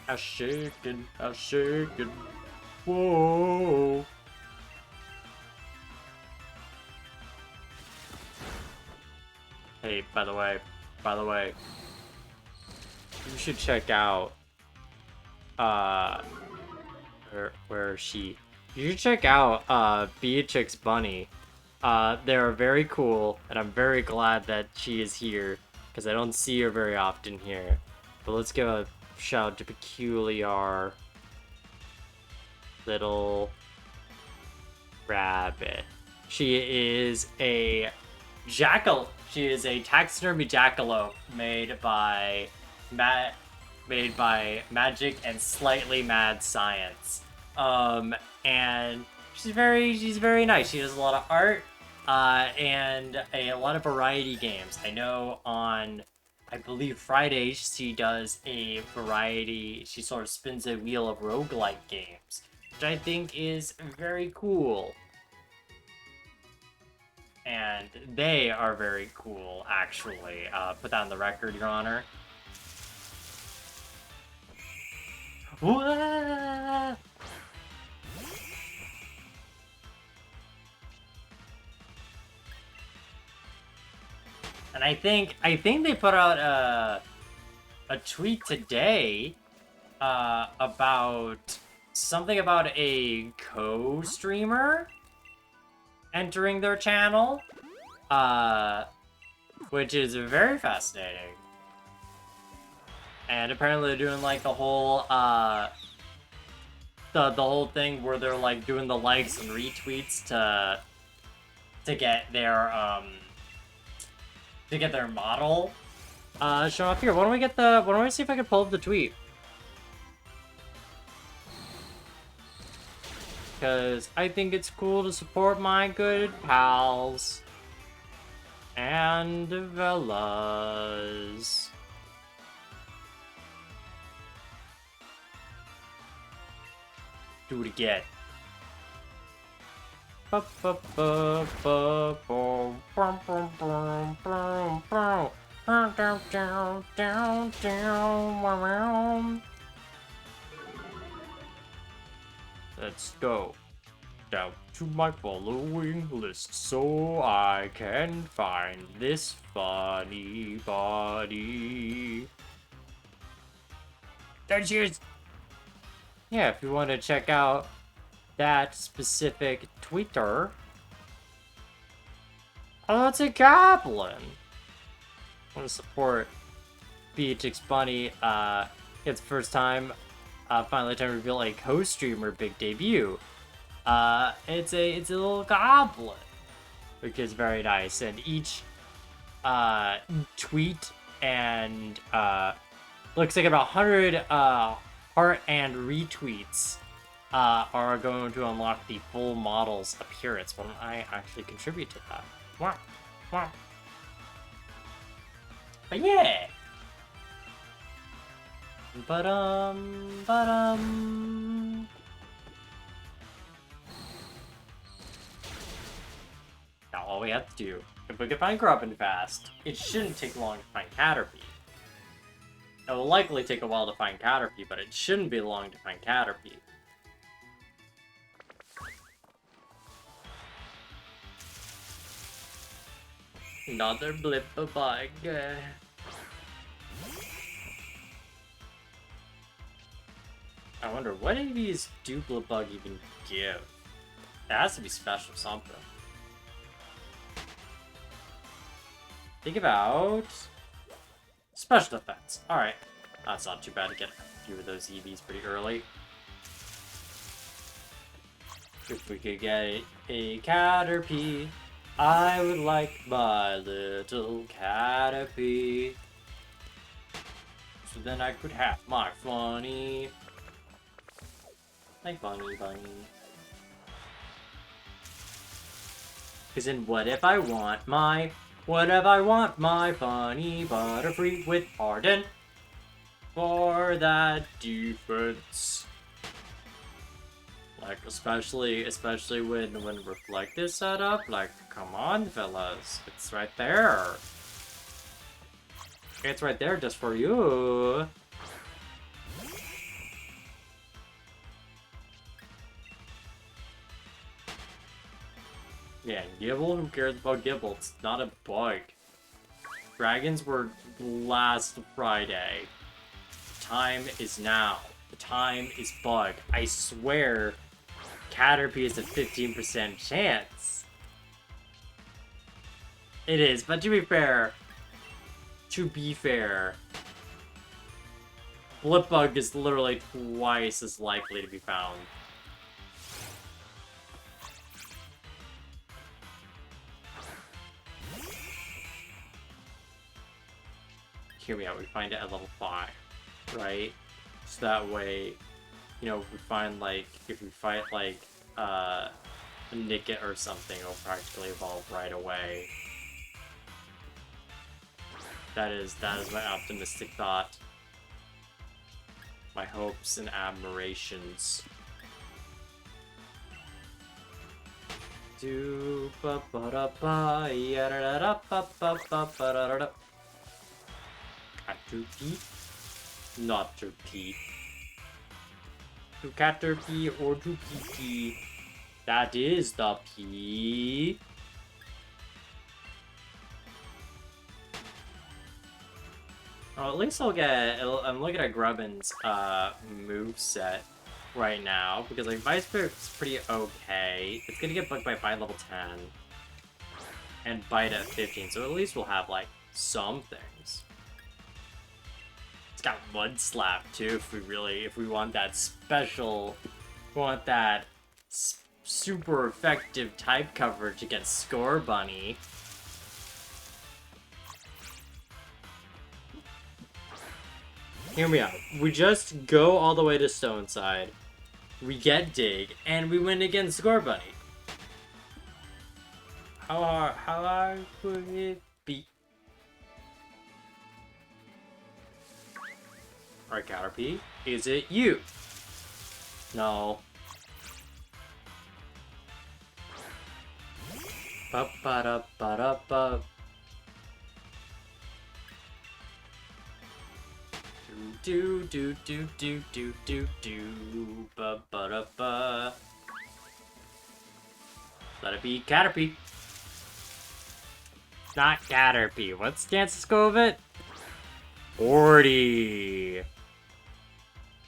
I shaking, I shaking. Whoa. Hey, by the way, you should check out, where is she? You should check out, Beatrix Bunny. They're very cool, and I'm very glad that she is here, because I don't see her very often here. But let's give a shout out to Peculiar Little Rabbit. She is a jackal. She is a taxidermy jackalope made by Magic and Slightly Mad Science. And she's very nice. She does a lot of art, and a lot of variety games. I know on, I believe, Fridays she does a variety. She sort of spins a wheel of roguelike games, which I think is very cool. And they are very cool, actually. Put that on the record, Your Honor. Whoa! And I think they put out a tweet today about something about a co-streamer entering their channel, which is very fascinating. And apparently they're doing like the whole the whole thing where they're like doing the likes and retweets to get their model shown up here. Why don't we see if I can pull up the tweet? Because I think it's cool to support my good pals and fellas. Do it again. Let's go down to my following list so I can find this funny body. There she is! Yeah, if you want to check out that specific tweeter. Oh, it's a goblin! I want to support Beatrix Bunny. It's the first time, finally time to reveal a co-streamer big debut. It's a little goblin, which is very nice. And each tweet and looks like about 100 heart and retweets are going to unlock the full model's appearance. Why don't I actually contribute to that? Wow. Wow. But yeah. Now all we have to do, if we can find Grubbin fast, it shouldn't take long to find Caterpie. It will likely take a while to find Caterpie, but it shouldn't be long to find Caterpie. Another blip of bug. I wonder, what AVs do Blipbug even give? It has to be special something. Think about... special defense. Alright. That's not too bad to get a few of those EVs pretty early. If we could get a Caterpie, I would like my little Caterpie. So then I could have my funny. Like bunny. Cause then what if I want my funny Butterfree with Ardent for that defense? Like especially when Reflect is set up, like come on fellas, it's right there. It's right there just for you. Yeah, Gibble? Who cares about Gibble? It's not a bug. Dragons were last Friday. The time is now. The time is bug. I swear, Caterpie is a 15% chance. It is, but to be fair, Blipbug is literally twice as likely to be found. Hear me out, we find it at level 5, right? So that way, you know, if we find, like, if we fight, like, a Nickit or something, it'll practically evolve right away. That is my optimistic thought. My hopes and admirations. Do ba ba da ba ya da da ba ba ba ba da da. Caterpie? Not Terpie. To Caterpie or to PP? That is the P. Oh, at least I'll get... I'm looking at Grubbin's moveset right now, because like Vice Grip's pretty okay. It's gonna get bugged by Bite level 10. And Bite at 15, so at least we'll have like some things. Got Mud Slap too if we want that special, super effective type coverage against Scorbunny. Hear me out. We just go all the way to Stoneside, we get Dig, and we win against Scorbunny. How hard could it be? Alright, Caterpie, is it you? No. Ba ba da ba da ba. Do do do do do do do ba ba da ba. Let it be Caterpie. Not Caterpie. What's the chances go of it? 40.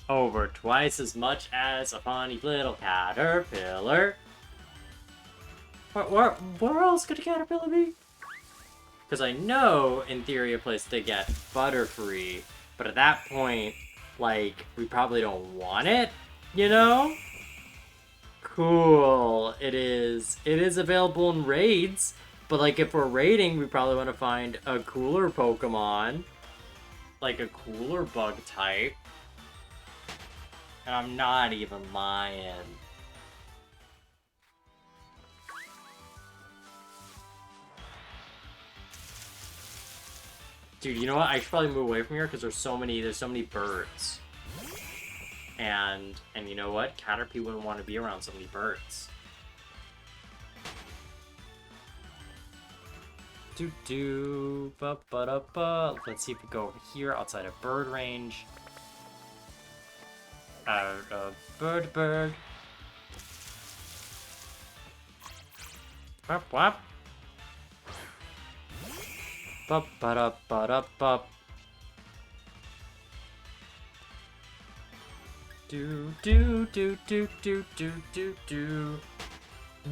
Over twice as much as a funny little caterpillar. Where else could a caterpillar be? Because I know, in theory, a place to get Butterfree, but at that point, like, we probably don't want it, you know? Cool. It is available in raids, but like, if we're raiding, we probably want to find a cooler Pokemon. Like a cooler bug type. And I'm not even lying. Dude, you know what? I should probably move away from here because there's so many birds. And you know what? Caterpie wouldn't want to be around so many birds. Ba ba da ba. Let's see if we go over here outside of bird range. Out of bird. Wap wap. Ba ba da ba da ba. Do.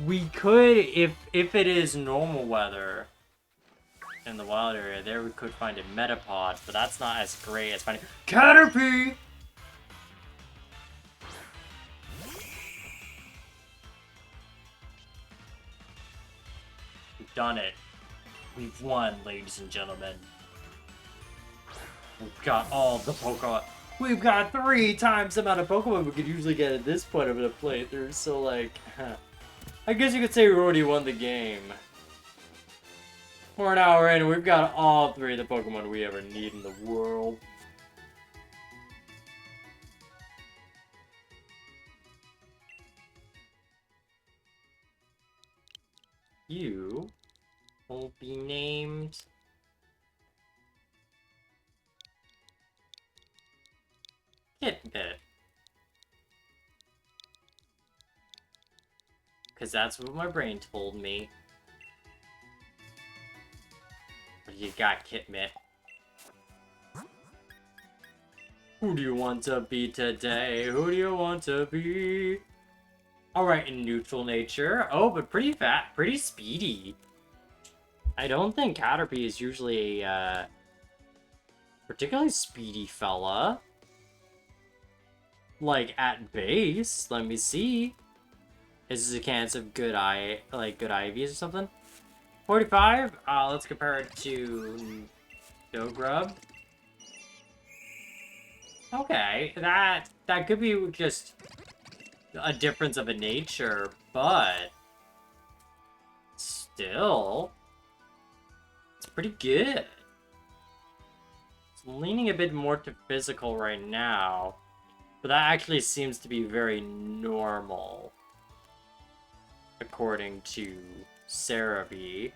We could, if it is normal weather in the wild area, there we could find a metapod, but that's not as great as finding Caterpie. We've done it. We've won, ladies and gentlemen. We've got all the Pokemon. We've got 3 times the amount of Pokemon we could usually get at this point of the playthrough, so like, I guess you could say we already won the game. We're an hour in, and we've got all 3 of the Pokemon we ever need in the world. You will be named... Kitbit. Because that's what my brain told me. What do you got, Kitmit? Who do you want to be today? Who do you want to be? Alright, in neutral nature. Oh, but pretty fat, pretty speedy. I don't think Caterpie is usually a particularly speedy fella. Like, at base, let me see. Is this a chance of good IVs or something? 45? Let's compare it to Dogrub. Okay, that could be just a difference of a nature, but still, it's pretty good. It's leaning a bit more to physical right now, but that actually seems to be very normal, according to Cerebi,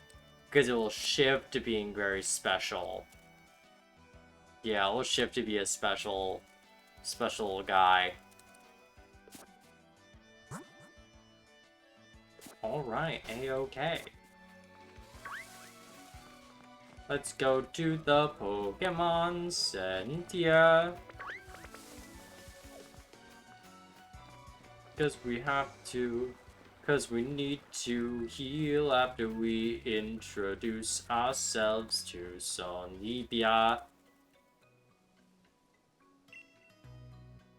because it will shift to being very special. Yeah, it will shift to be a special guy. Alright, A-okay. Let's go to the Pokemon Center. Because we have to... Because we need to heal after we introduce ourselves to Sonibia.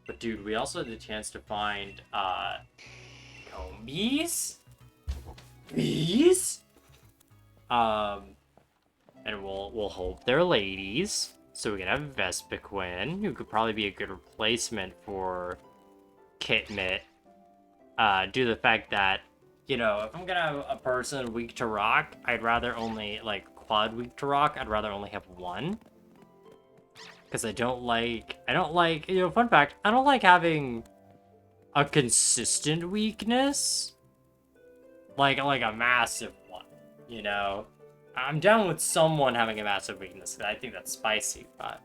But dude, we also had the chance to find, Combies? Bees? And we'll hope they're ladies. So we can have Vespiquen, who could probably be a good replacement for Kitmit. Due to the fact that, you know, if I'm gonna have a person weak to rock, I'd rather only, like, quad weak to rock, I'd rather only have one. Because I don't like, you know, fun fact, I don't like having a consistent weakness. Like a massive one, you know? I'm down with someone having a massive weakness, because I think that's spicy, but...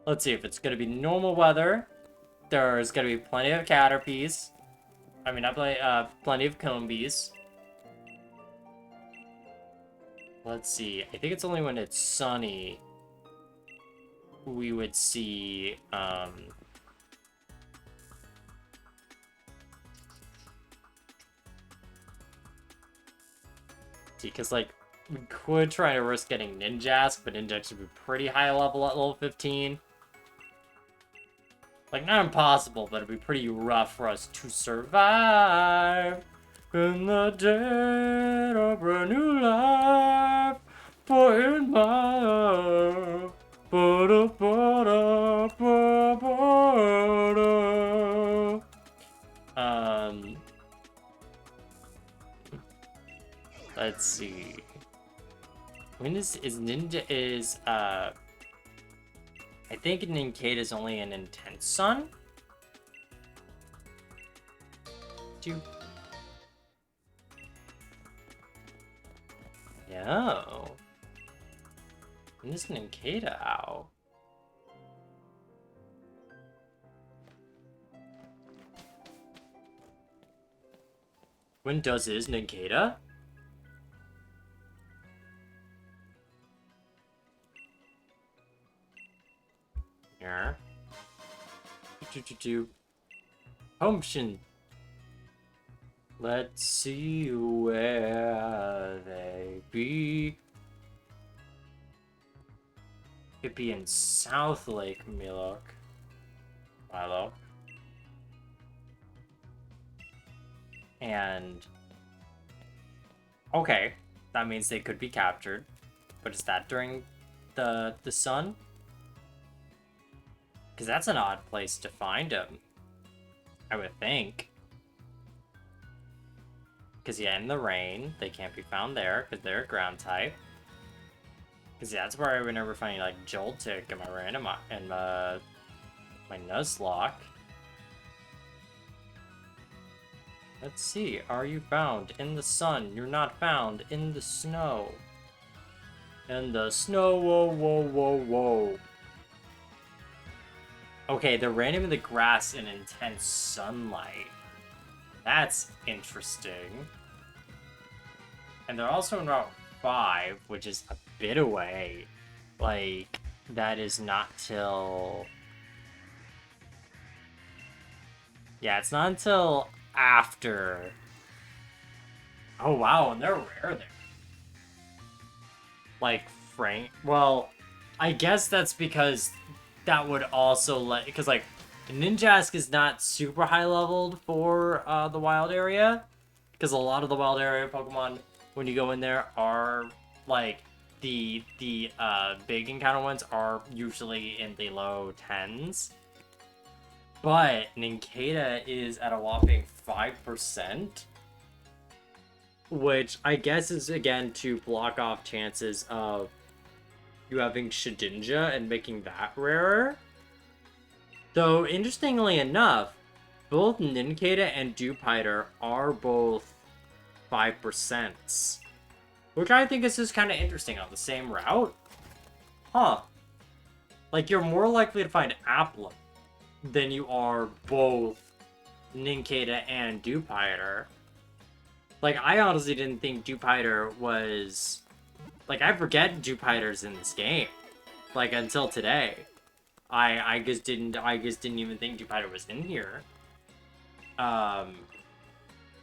Let's see, if it's gonna be normal weather, there's gonna be plenty of Caterpies. I mean, plenty of Combies. Let's see, I think it's only when it's sunny we would see, because, like, we could try to risk getting Ninjask, but Ninjask would be pretty high level at level 15. Like, not impossible, but it'd be pretty rough for us to survive in the dead of a new life. For in my life, let's see. When is Ninja is I think Nincada is only an intense sun. No. When is Ninkata out? When does his Ninkata? Yeah. Pumpkin. Let's see where they be. Could be in South Lake, Milo. And okay, that means they could be captured. But is that during the sun? Because that's an odd place to find them, I would think. Because yeah, in the rain, they can't be found there because they're a ground type. Because yeah, that's where I would never find like Joltik in my random and my Nuzlocke. Let's see. Are you found in the sun? You're not found in the snow. In the snow. Whoa, whoa, whoa, whoa. Okay, they're random in the grass in intense sunlight. That's interesting. And they're also in Route 5, which is a bit away. Like, that is not till... Yeah, it's not until after... Oh, wow, and they're rare there. Like, Frank... Well, I guess that's because that would also let... Because, like, Ninjask is not super high-leveled for the wild area. Because a lot of the wild area Pokemon, when you go in there, are, like, the big encounter ones are usually in the low 10s. But Ninkata is at a whopping 5%. Which I guess is, again, to block off chances of you having Shedinja and making that rarer. Though, interestingly enough, both Ninkata and Dewpider are both 5%. Which I think is just kind of interesting on the same route. Huh. Like, you're more likely to find Applin than you are both Ninkata and Dewpider. Like, I honestly didn't think Dewpider was... Like, I forget Dewpider's in this game. Like, until today. I just didn't even think Dewpider was in here. And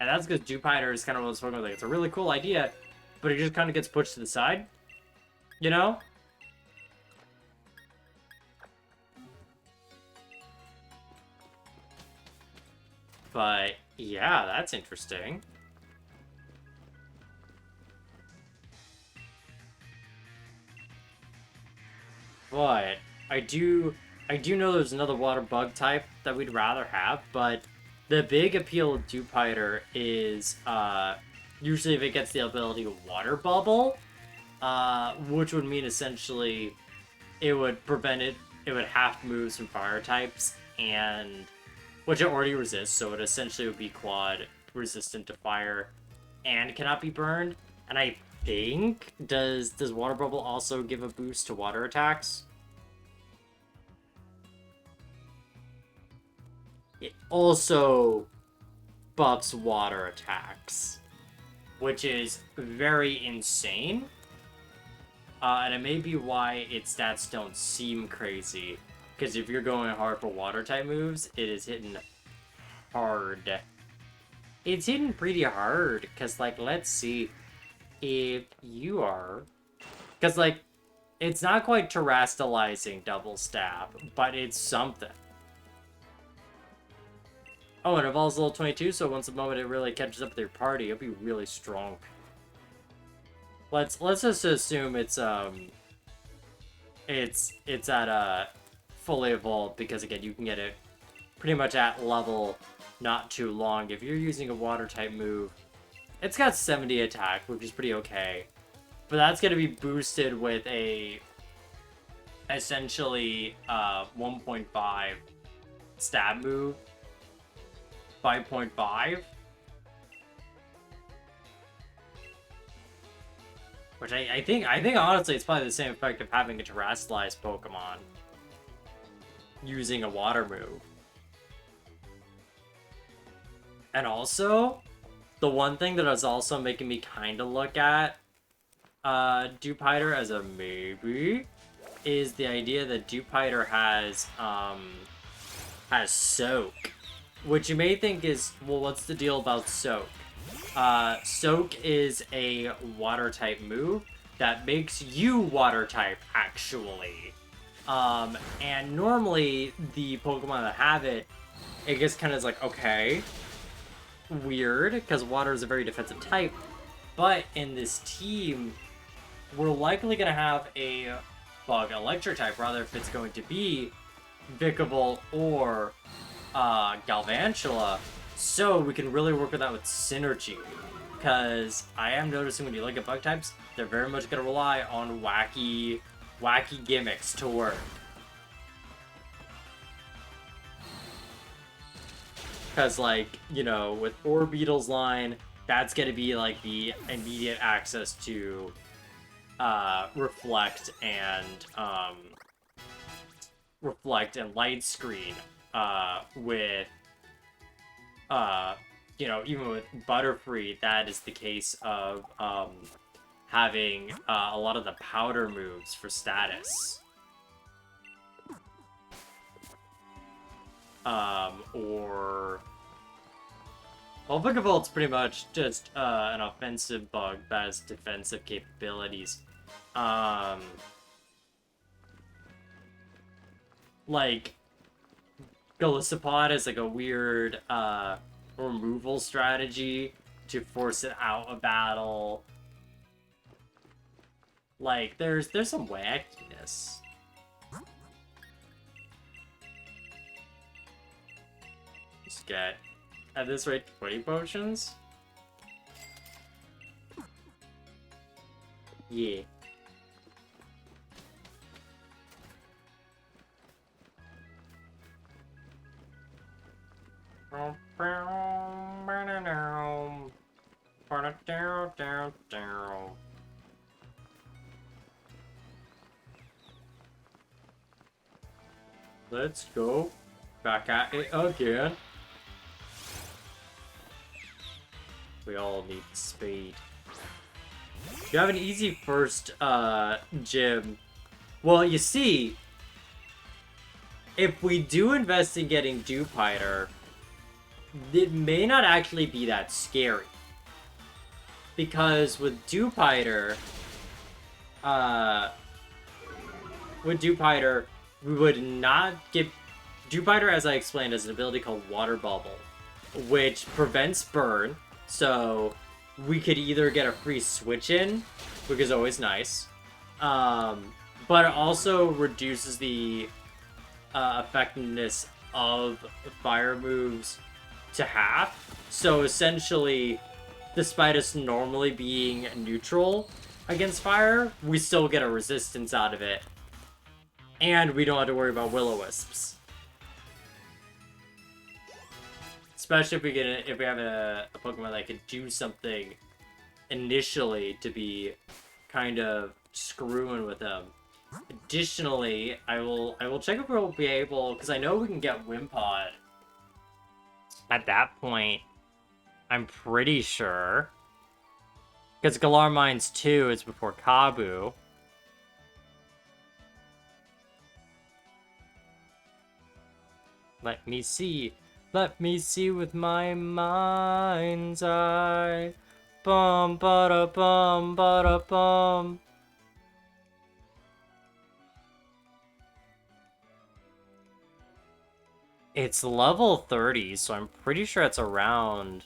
that's because Dewpider is kind of one of those Pokemon, like, it's a really cool idea, but it just kind of gets pushed to the side. You know? But, yeah, that's interesting. But I do know there's another water bug type that we'd rather have, but the big appeal of Dewpider is usually if it gets the ability to water bubble, which would mean essentially it would prevent it would have to move some fire types, and which it already resists, so it essentially would be quad resistant to fire and cannot be burned. And I think does water bubble also give a boost to water attacks? It also buffs water attacks, which is very insane. And it may be why its stats don't seem crazy, because if you're going hard for water type moves, it is hitting hard. It's hitting pretty hard, because, like, let's see if you are... Because, like, it's not quite terastallizing double stab, but it's something. Oh, and it evolves level 22, so once the moment it really catches up with your party, it'll be really strong. Let's just assume it's at fully evolved, because again you can get it pretty much at level not too long. If you're using a water type move, it's got 70 attack, which is pretty okay. But that's gonna be boosted with a essentially 1.5 stab move. 5.5. Which I think honestly it's probably the same effect of having a terrestrialized Pokemon using a water move. And also, the one thing that is also making me kind of look at Dewpider as a maybe is the idea that Dewpider has Soak, which you may think is, well, what's the deal about Soak? Soak is a water type move that makes you water type, actually. And normally the Pokemon that have it, it gets kind of like, okay, weird, because water is a very defensive type. But in this team, we're likely going to have a bug electric type, rather if it's going to be Vikavolt or Galvantula, so we can really work with that with synergy. Because I am noticing when you look at bug types, they're very much going to rely on wacky gimmicks to work. Because, like, you know, with Orbeetle's line, that's going to be, like, the immediate access to Reflect and Light Screen with, you know, even with Butterfree, that is the case of having a lot of the powder moves for status. Or... Well, Vicavolt's pretty much just an offensive bug that has defensive capabilities. Like, Golisopod is like a weird removal strategy to force it out of battle. Like, there's some wackiness. Just get, at this rate, 20 potions? Yeah. Let's go back at it again. We all need speed. You have an easy first gym. Well, you see, if we do invest in getting Dewpider, it may not actually be that scary. Because with Dewpider, we would not get... Dewpider, as I explained, has an ability called Water Bubble, which prevents burn, so we could either get a free switch in, which is always nice, but it also reduces the effectiveness of fire moves to half. So essentially, despite us normally being neutral against fire, we still get a resistance out of it. And we don't have to worry about Will-O-Wisps. Especially if we have a Pokemon that can do something initially to be kind of screwing with them. Additionally, I will check if we'll be able, because I know we can get Wimpod. At that point, I'm pretty sure. Because Galar Mines 2 is before Kabu. Let me see. Let me see with my mind's eye. Bum ba da bum ba da bum. It's level 30, so I'm pretty sure it's around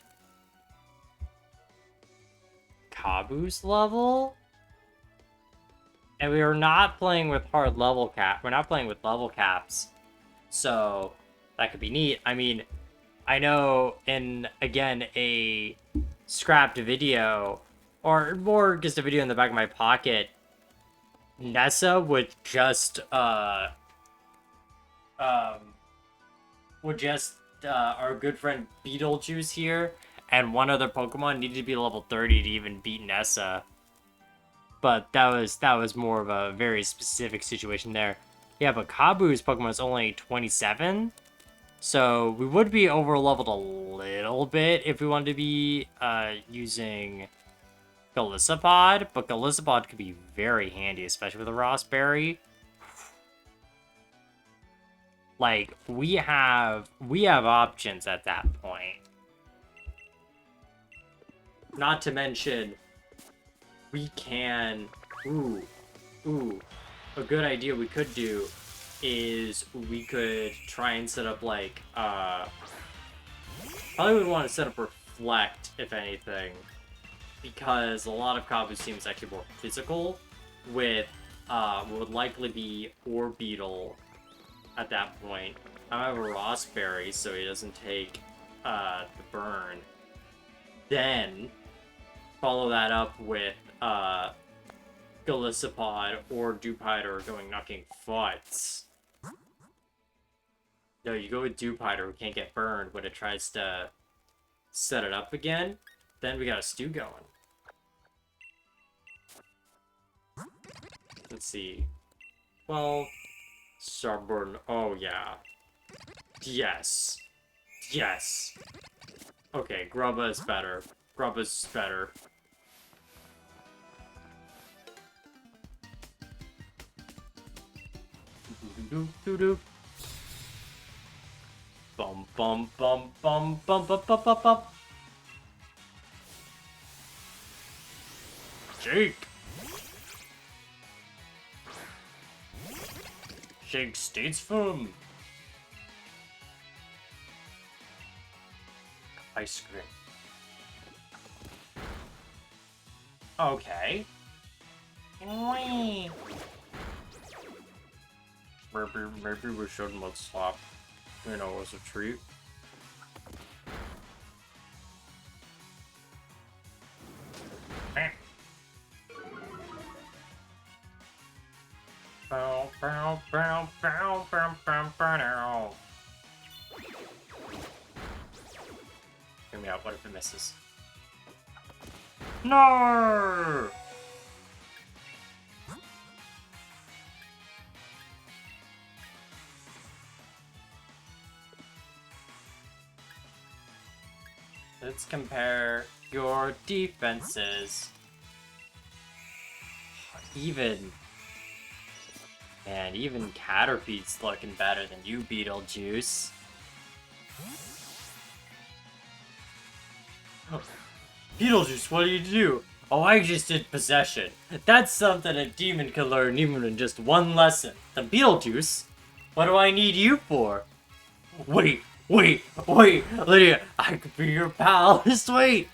Kabu's level. And we are not playing with hard level cap. We're not playing with level caps. So that could be neat. I mean, I know in, again, a scrapped video, or more just a video in the back of my pocket, Nessa would just, our good friend Beetlejuice here, and one other Pokemon needed to be level 30 to even beat Nessa. but that was more of a very specific situation there. Yeah, but Kabu's Pokemon is only 27, so we would be over leveled a little bit if we wanted to be using Golisopod, but Golisopod could be very handy, especially with a Rossberry. Like, we have options at that point. Not to mention, we can... Ooh. A good idea we could do is we could try and set up, like, probably would want to set up Reflect, if anything. Because a lot of Kabu's team is actually more physical, with, what would likely be Orbeetle at that point. I have a Rossberry, so he doesn't take, the burn. Then, follow that up with, Golisopod or Dewpider going knocking Futs. No, you go with Dewpider, who can't get burned when it tries to set it up again. Then we got a Stew going. Let's see. Well, Starburn. Oh, yeah. Yes. Yes. Okay, Grubba is better. Grubba's better. Doo-doo-doo-doo. Bum bum bum bum bum bum bum bum bum. Jake. Shake States Foam. Ice cream. Okay. Wee. Maybe we shouldn't let slap. You know, as a treat. Bow, bow, bow, bow, bow, bow, bow. Hear me out, what if it misses? No! Let's compare your defenses. Even Caterpie's looking better than you, Beetlejuice. Beetlejuice, what do you do? Oh, I just did possession. That's something a demon can learn even in just one lesson. The Beetlejuice? What do I need you for? Wait, Lydia, I could be your pal. Just wait.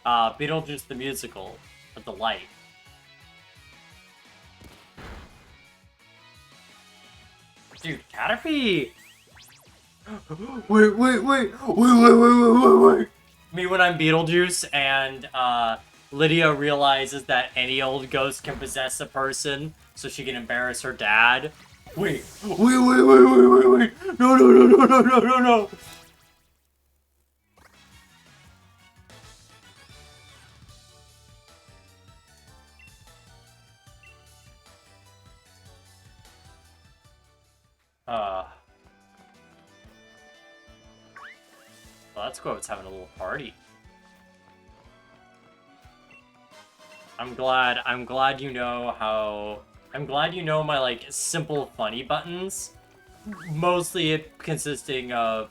Beetlejuice the musical, with the light. Dude, Caterpie! Wait. Me when I'm Beetlejuice and, Lydia realizes that any old ghost can possess a person so she can embarrass her dad. Wait. No. Well, that's cool. It's having a little party. I'm glad you know how... I'm glad you know my, like, simple funny buttons. Mostly it consisting of,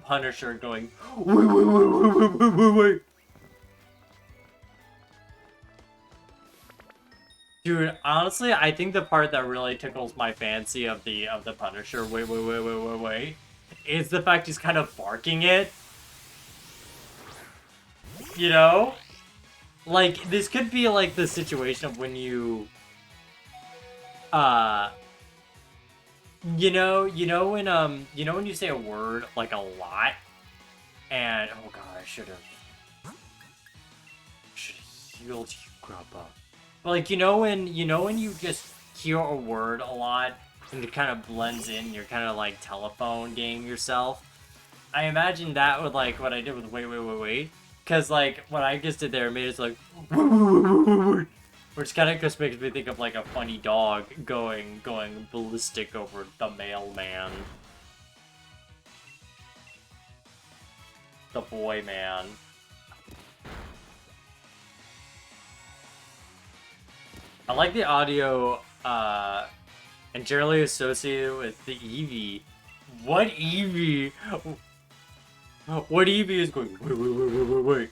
Punisher going, wait. Dude, honestly, I think the part that really tickles my fancy of the Punisher, wait, is the fact he's kind of barking it. You know? Like, this could be, like, the situation of when you... You know when you say a word, like, a lot? And, oh god, I should've healed you, Grubba. But, like, you know when you just hear a word a lot, and it kind of blends in, you're kind of, like, telephone game yourself? I imagine that with, like, what I did with wait. Because, like, what I just did there, it made it like, which kind of just makes me think of, like, a funny dog going ballistic over the mailman. The boy man. I like the audio, and generally associated with the Eevee. What Eevee? What Eevee is going? Wait.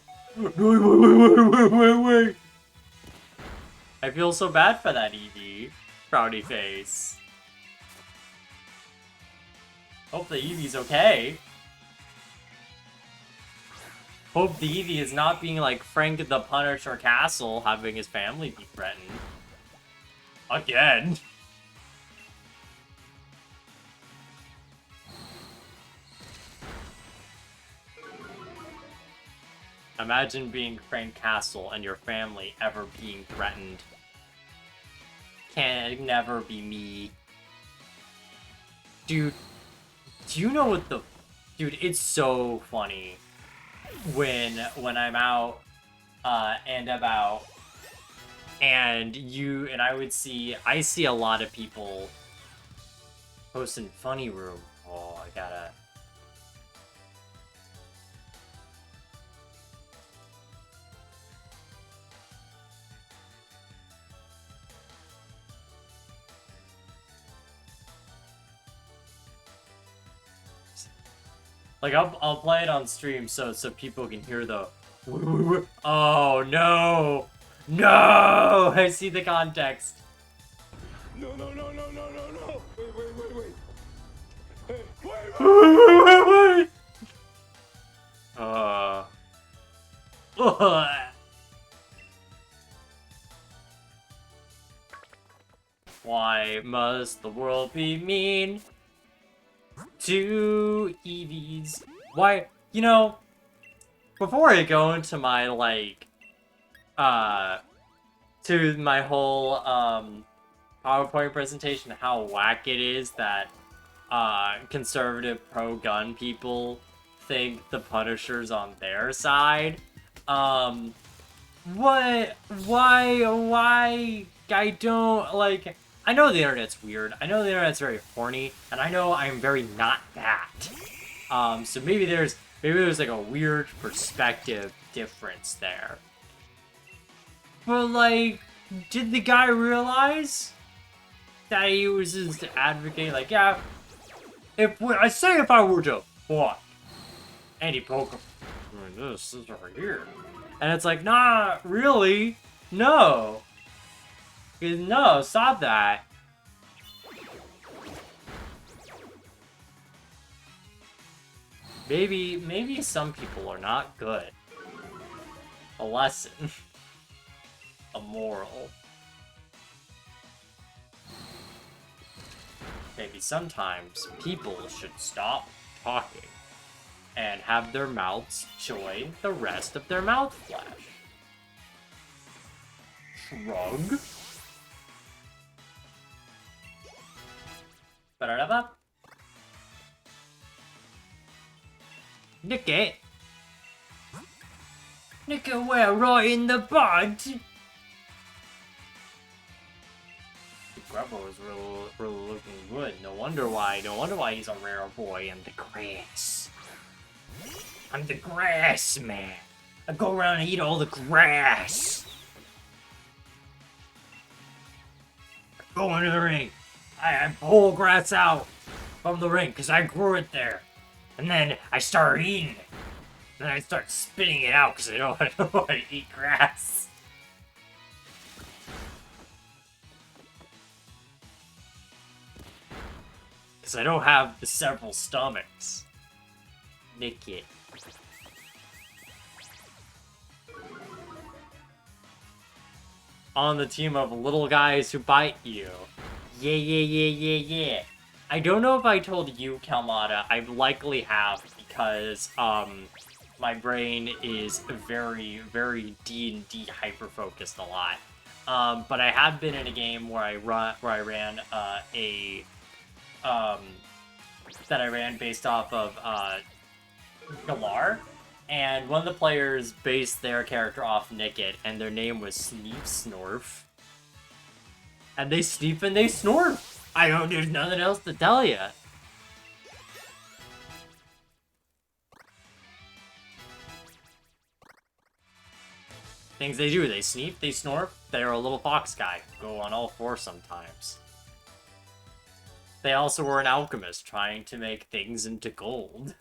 I feel so bad for that Eevee. Frowny face. Hope the Eevee's okay. Hope the Eevee is not being like Frank the Punisher Castle, having his family be threatened. Again. Imagine being Frank Castle and your family ever being threatened. Can never be me. Dude, do you know what the... Dude, it's so funny when I'm out and about, and I see a lot of people posting funny room. Oh, I gotta... Like, I'll play it on stream so people can hear the... Oh, no! No! I see the context. No. Wait. Hey, Wait. Why must the world be mean to EVs? Why, you know, before I go into my, like, to my whole, PowerPoint presentation, how whack it is that, conservative pro-gun people think the Punisher's on their side, why, I don't, like, I know the internet's weird, I know the internet's very horny, and I know I'm very not that. So maybe there's like a weird perspective difference there. But, like, did the guy realize that he was just advocating, like, yeah, if I were to what? Anti-poker this is over here. And it's like, nah, really? No. No, stop that. Maybe some people are not good. A lesson. A moral. Maybe sometimes people should stop talking and have their mouths join the rest of their mouth flesh. Shrug. Ba-da-da-ba. Nick it. Nick it well right in the bud. Grubbo is really looking good. No wonder why he's a rare boy. I'm the grass. I'm the grass man. I go around and eat all the grass. I go into the ring. I pull grass out from the ring because I grew it there. And then I start eating it. Then I start spitting it out because I don't want to eat grass. Because I don't have the several stomachs. Nick it. On the team of little guys who bite you. Yeah. I don't know if I told you, Kalmata. I likely have because, my brain is very, very D&D hyper-focused a lot. But I have been in a game where I ran that I ran based off of, Galar. And one of the players based their character off Nickit, and their name was Sneef Snorf. And they sneef and they snorf. I don't, there's nothing else to tell you. Things they do, they sneef, they snorf, they're a little fox guy. Go on all fours sometimes. They also were an alchemist trying to make things into gold.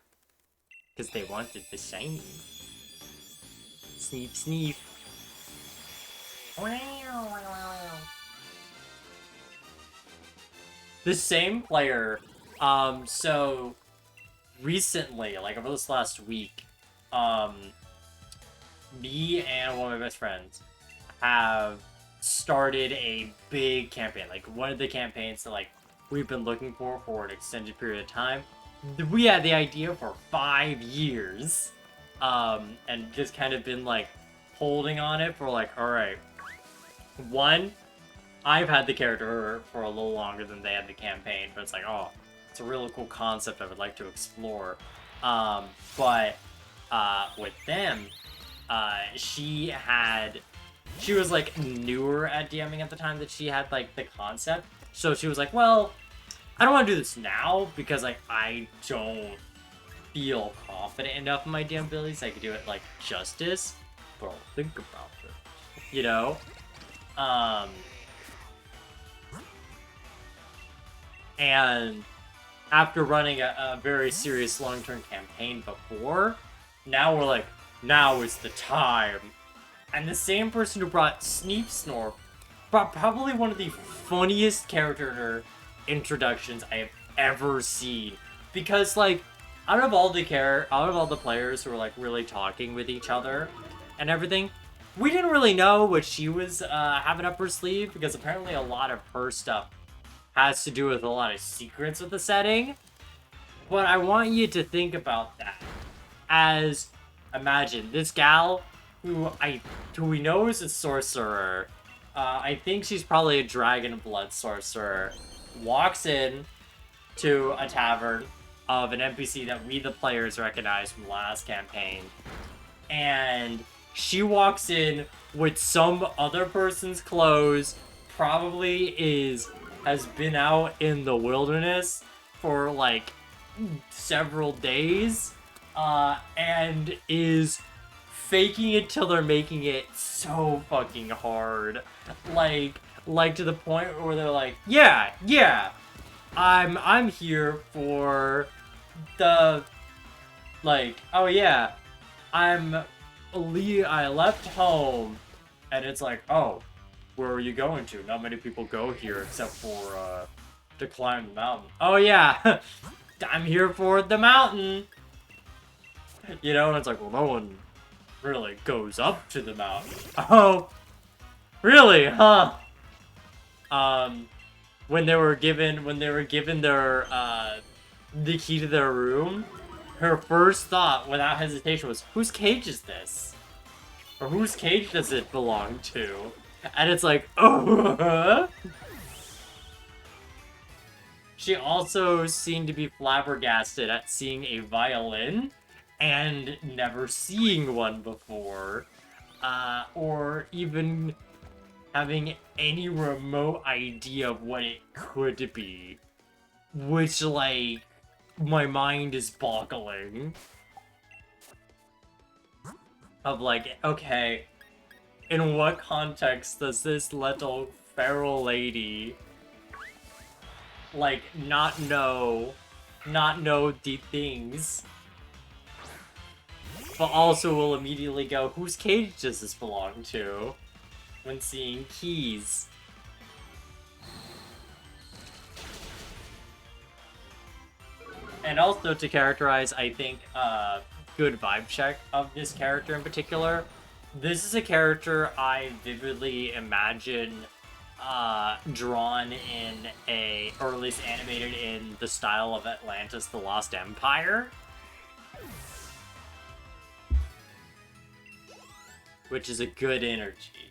Because they wanted the shiny. Sneef, sneef. The same player, so recently, like over this last week, me and one of my best friends have started a big campaign. Like one of the campaigns that like we've been looking for an extended period of time. We had the idea for 5 years, and just kind of been like holding on it for like, all right, one, I've had the character for a little longer than they had the campaign, but it's like, oh, it's a really cool concept I would like to explore. But with them, she was like newer at DMing at the time that she had like the concept. So she was like, well, I don't want to do this now because like I don't feel confident enough in my DM abilities. I could do it like justice, but I'll think about it, you know? And after running a very serious long-term campaign before, now we're like, now is the time. And the same person who brought Sneep Snore brought probably one of the funniest character introductions I have ever seen. Because like, out of all the players who were like really talking with each other and everything, we didn't really know what she was having up her sleeve, because apparently a lot of her stuff has to do with a lot of secrets with the setting. But I want you to think about that as, imagine this gal who we know is a sorcerer. I think she's probably a dragon blood sorcerer. Walks in to a tavern of an NPC that we the players recognize from last campaign, and she walks in with some other person's clothes, probably has been out in the wilderness for like several days, and is faking it till they're making it so fucking hard. Like to the point where they're like, yeah, I'm here for the, like, oh yeah, I left home, and it's like, oh, where are you going to? Not many people go here except for to climb the mountain. Oh yeah, I'm here for the mountain. You know, and it's like, well, no one really goes up to the mountain. Oh, really, huh? When they were given their the key to their room, her first thought without hesitation was, whose cage is this? Or whose cage does it belong to? And it's like, oh. She also seemed to be flabbergasted at seeing a violin and never seeing one before, or even having any remote idea of what it could be, which, like, my mind is boggling. Of like, okay, in what context does this little feral lady, like, not know the things, but also will immediately go, whose cage does this belong to, when seeing keys? And also to characterize, I think, good vibe check of this character in particular, this is a character I vividly imagine drawn in or at least animated in the style of Atlantis: The Lost Empire. Which is a good energy.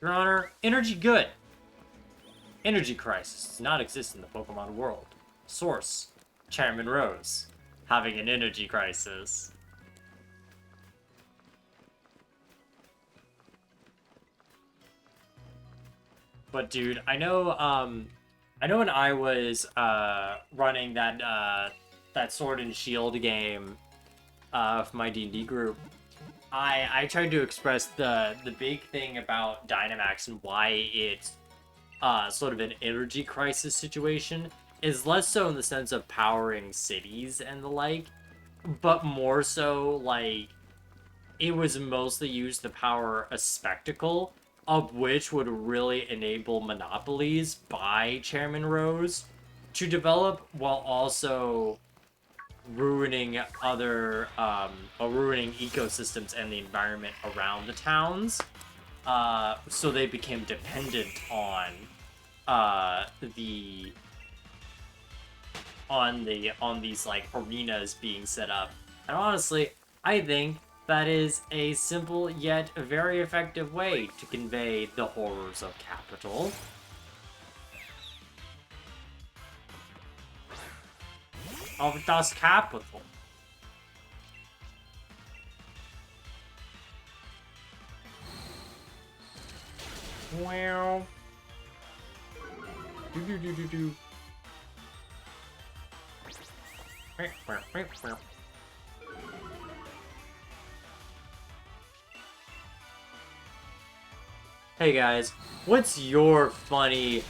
Your Honor, energy good. Energy crisis does not exist in the Pokemon world. Source: Chairman Rose. having an energy crisis. But dude, I know when I was running that Sword and Shield game for my D&D group, I tried to express the big thing about Dynamax and why it's sort of an energy crisis situation is less so in the sense of powering cities and the like, but more so like it was mostly used to power a spectacle, of which would really enable monopolies by Chairman Rose to develop while also ruining other or ruining ecosystems and the environment around the towns. So they became dependent on the on these like arenas being set up. And honestly, I think that is a simple yet very effective way to convey the horrors of capital. Of Das Capital. Wow. Do do do do do. Hey guys, what's your funny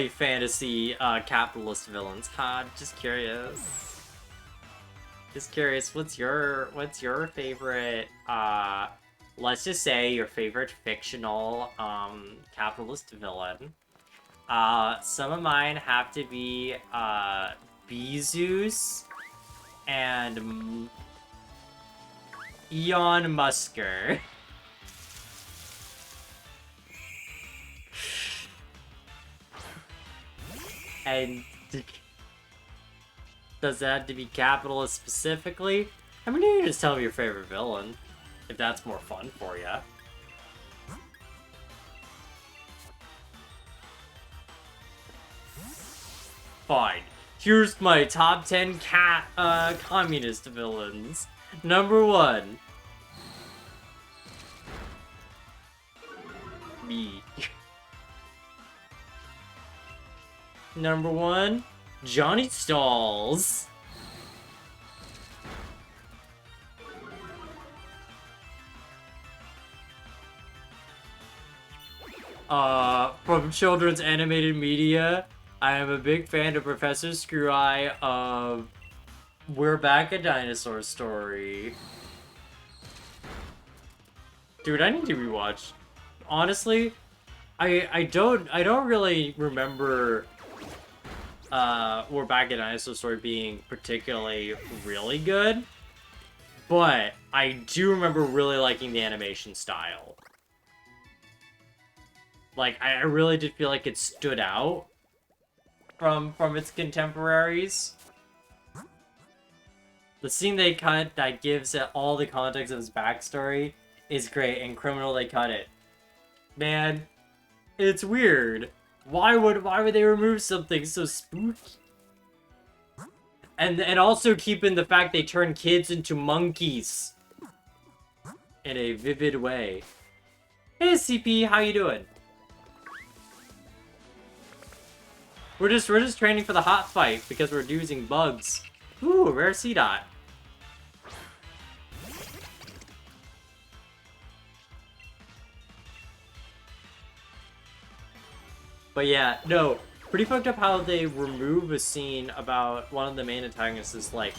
fantasy capitalist villains? Just curious. Just curious, what's your favorite let's just say your favorite fictional capitalist villain? Some of mine have to be Bezoos and Elon Musker. And does that have to be capitalist specifically? I mean, you can just tell me your favorite villain, if that's more fun for you. Fine. Here's my top 10 communist villains. Number 1. Me. Number 1. Johnny Stalls. From children's animated media, I am a big fan of Professor Screw-Eye of We're Back, a Dinosaur Story. Dude, I need to rewatch. Honestly, I don't really remember We're Back, a Dinosaur Story being particularly really good, but I do remember really liking the animation style. Like, I really did feel like it stood out from its contemporaries. The scene they cut that gives it all the context of his backstory is great, and Criminal they cut it. Man, it's weird. Why would they remove something so spooky? And also keep in the fact they turn kids into monkeys in a vivid way. Hey CP, how you doing? We're just training for the hot fight because we're using bugs. Ooh, a rare C dot. But yeah, no, pretty fucked up how they remove a scene about one of the main antagonists' like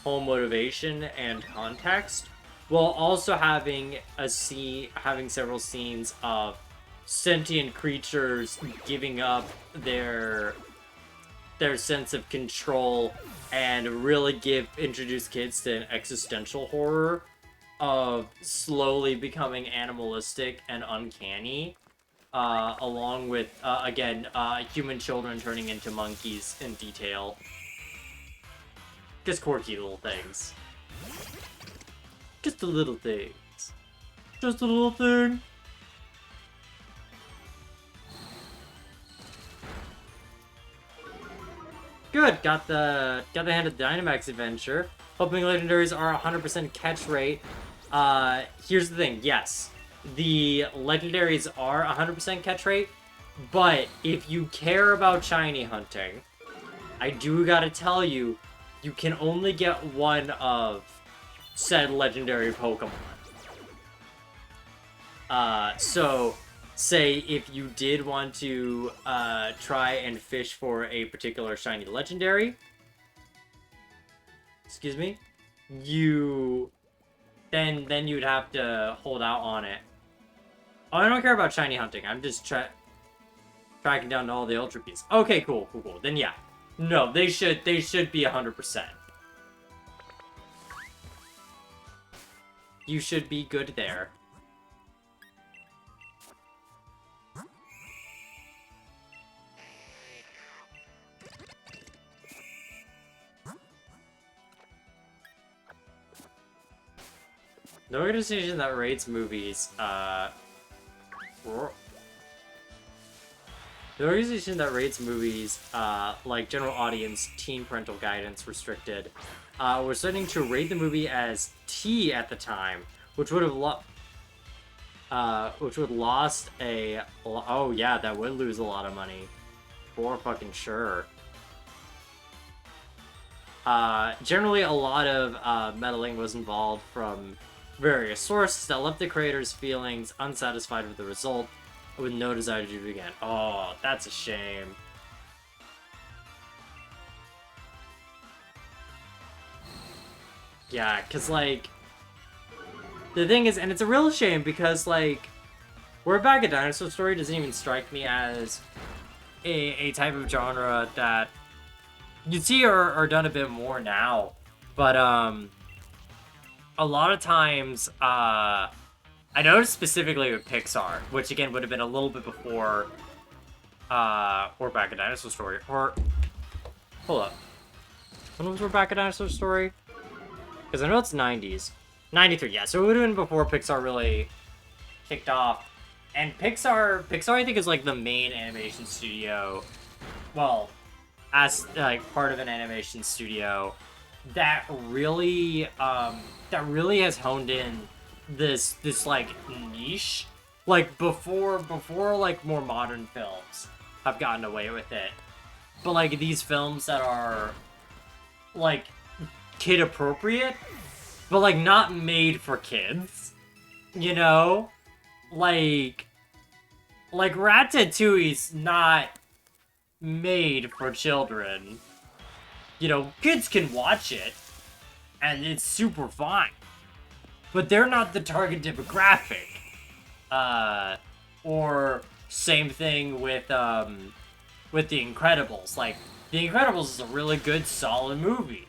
whole motivation and context, while also having several scenes of sentient creatures giving up their sense of control and really introduce kids to an existential horror of slowly becoming animalistic and uncanny, along with again human children turning into monkeys in detail. Just quirky little things. Just the little things. Just a little thing. Good. Got the hand of Dynamax adventure. Hoping legendaries are 100% catch rate. Here's the thing. Yes, the legendaries are 100% catch rate, but if you care about shiny hunting, I do gotta tell you, you can only get one of said legendary Pokemon. So, say if you did want to try and fish for a particular shiny legendary, excuse me, then you'd have to hold out on it. Oh, I don't care about shiny hunting. I'm just tracking down all the Ultra Beasts. Okay, cool. Then yeah. No, they should be 100%. You should be good there. The organization that rates movies, like general audience, teen parental guidance restricted, was starting to rate the movie as T at the time, which would have lost a, oh yeah, that would lose a lot of money, for fucking sure. Generally a lot of meddling was involved from various sources that left the creators' feelings unsatisfied with the result, with no desire to do it again. Oh, that's a shame. Yeah, because, like, the thing is, and it's a real shame because, like, We're Back, a Dinosaur Story doesn't even strike me as a type of genre that you'd see are done a bit more now. But, a lot of times, I noticed specifically with Pixar, which again would have been a little bit before We're Back, a Dinosaur Story. Or hold up, when was We're Back, a Dinosaur Story? Because I know it's 90s, 93. Yeah, so it would have been before Pixar really kicked off. And Pixar I think is like the main animation studio. Well, as like part of an animation studio that really has honed in this like niche, like before like more modern films have gotten away with it, but like these films that are like kid appropriate but like not made for kids, you know, like Ratatouille's not made for children. You know, kids can watch it, and it's super fine. But they're not the target demographic. Or same thing with The Incredibles. Like, The Incredibles is a really good, solid movie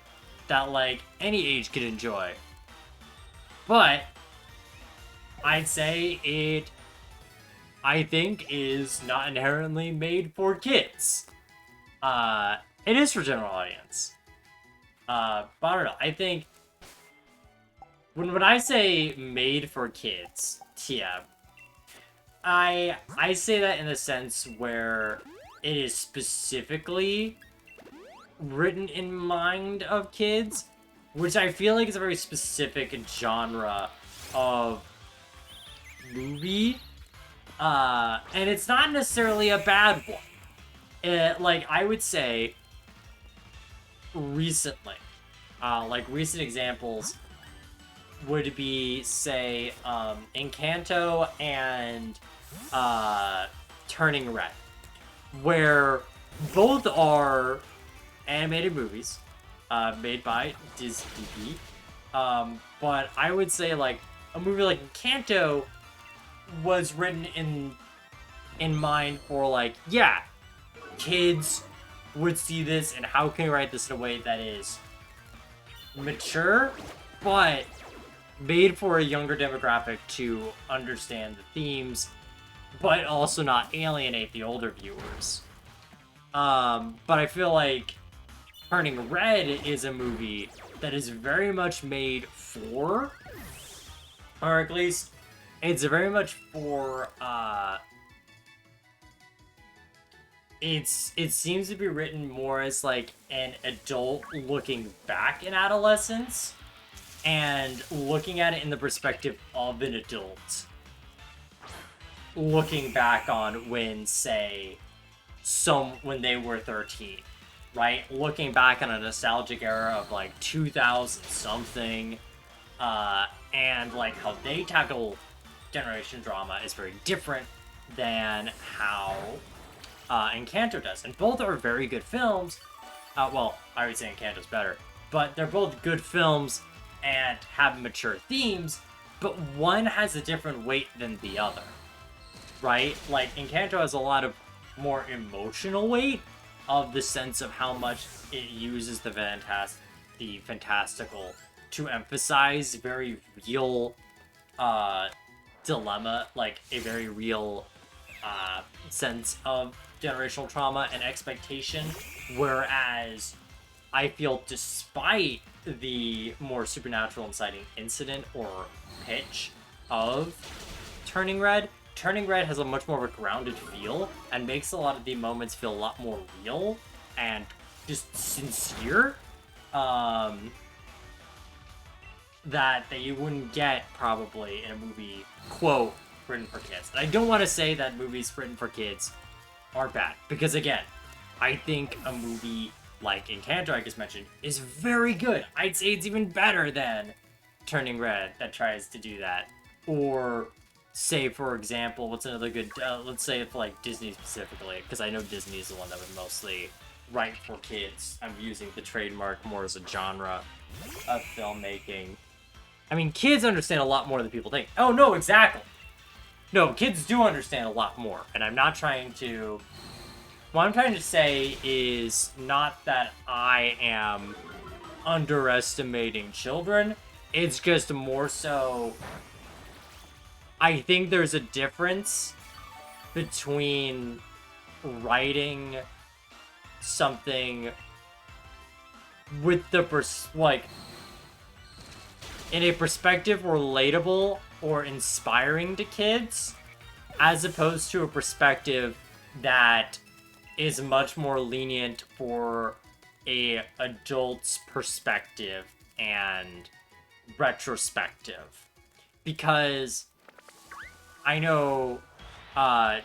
that, like, any age can enjoy. But I'd say I think, is not inherently made for kids. It is for general audience. But I don't know. I think when I say made for kids, yeah, I say that in the sense where it is specifically written in mind of kids, which I feel like is a very specific genre of movie. And it's not necessarily a bad one. Like, I would say recently, like recent examples would be, say, Encanto and Turning Red, where both are animated movies made by Disney. But I would say, like, a movie like Encanto was written in mind for, like, yeah, kids would see this, and how can we write this in a way that is mature, but made for a younger demographic to understand the themes, but also not alienate the older viewers. But I feel like Turning Red is a movie that is very much made for, or at least it's very much for, it seems to be written more as like an adult looking back in adolescence and looking at it in the perspective of an adult looking back on when, say, when they were 13, right? Looking back on a nostalgic era of like 2000 something, and like how they tackle generation drama is very different than how Encanto does. And both are very good films. Well, I would say Encanto's better, but they're both good films and have mature themes, but one has a different weight than the other, right? Like, Encanto has a lot of more emotional weight of the sense of how much it uses the fantastical to emphasize very real dilemma, like a very real sense of generational trauma and expectation, whereas I feel despite the more supernatural inciting incident or pitch of Turning Red has a much more of a grounded feel and makes a lot of the moments feel a lot more real and just sincere, that you wouldn't get probably in a movie, quote, written for kids. And I don't want to say that movies written for kids are bad, because again, I think a movie like Encanto I just mentioned is very good. I'd say it's even better than Turning Red that tries to do that. Or say, for example, what's another good, let's say for like Disney specifically, because I know Disney is the one that would mostly write for kids. I'm using the trademark more as a genre of filmmaking. I mean, kids understand a lot more than people think. Oh, no, exactly. No, kids do understand a lot more, and I'm not trying to... What I'm trying to say is not that I am underestimating children. It's just more so... I think there's a difference between writing something with the in a perspective relatable or inspiring to kids, as opposed to a perspective that is much more lenient for a adult's perspective and retrospective. Because I know,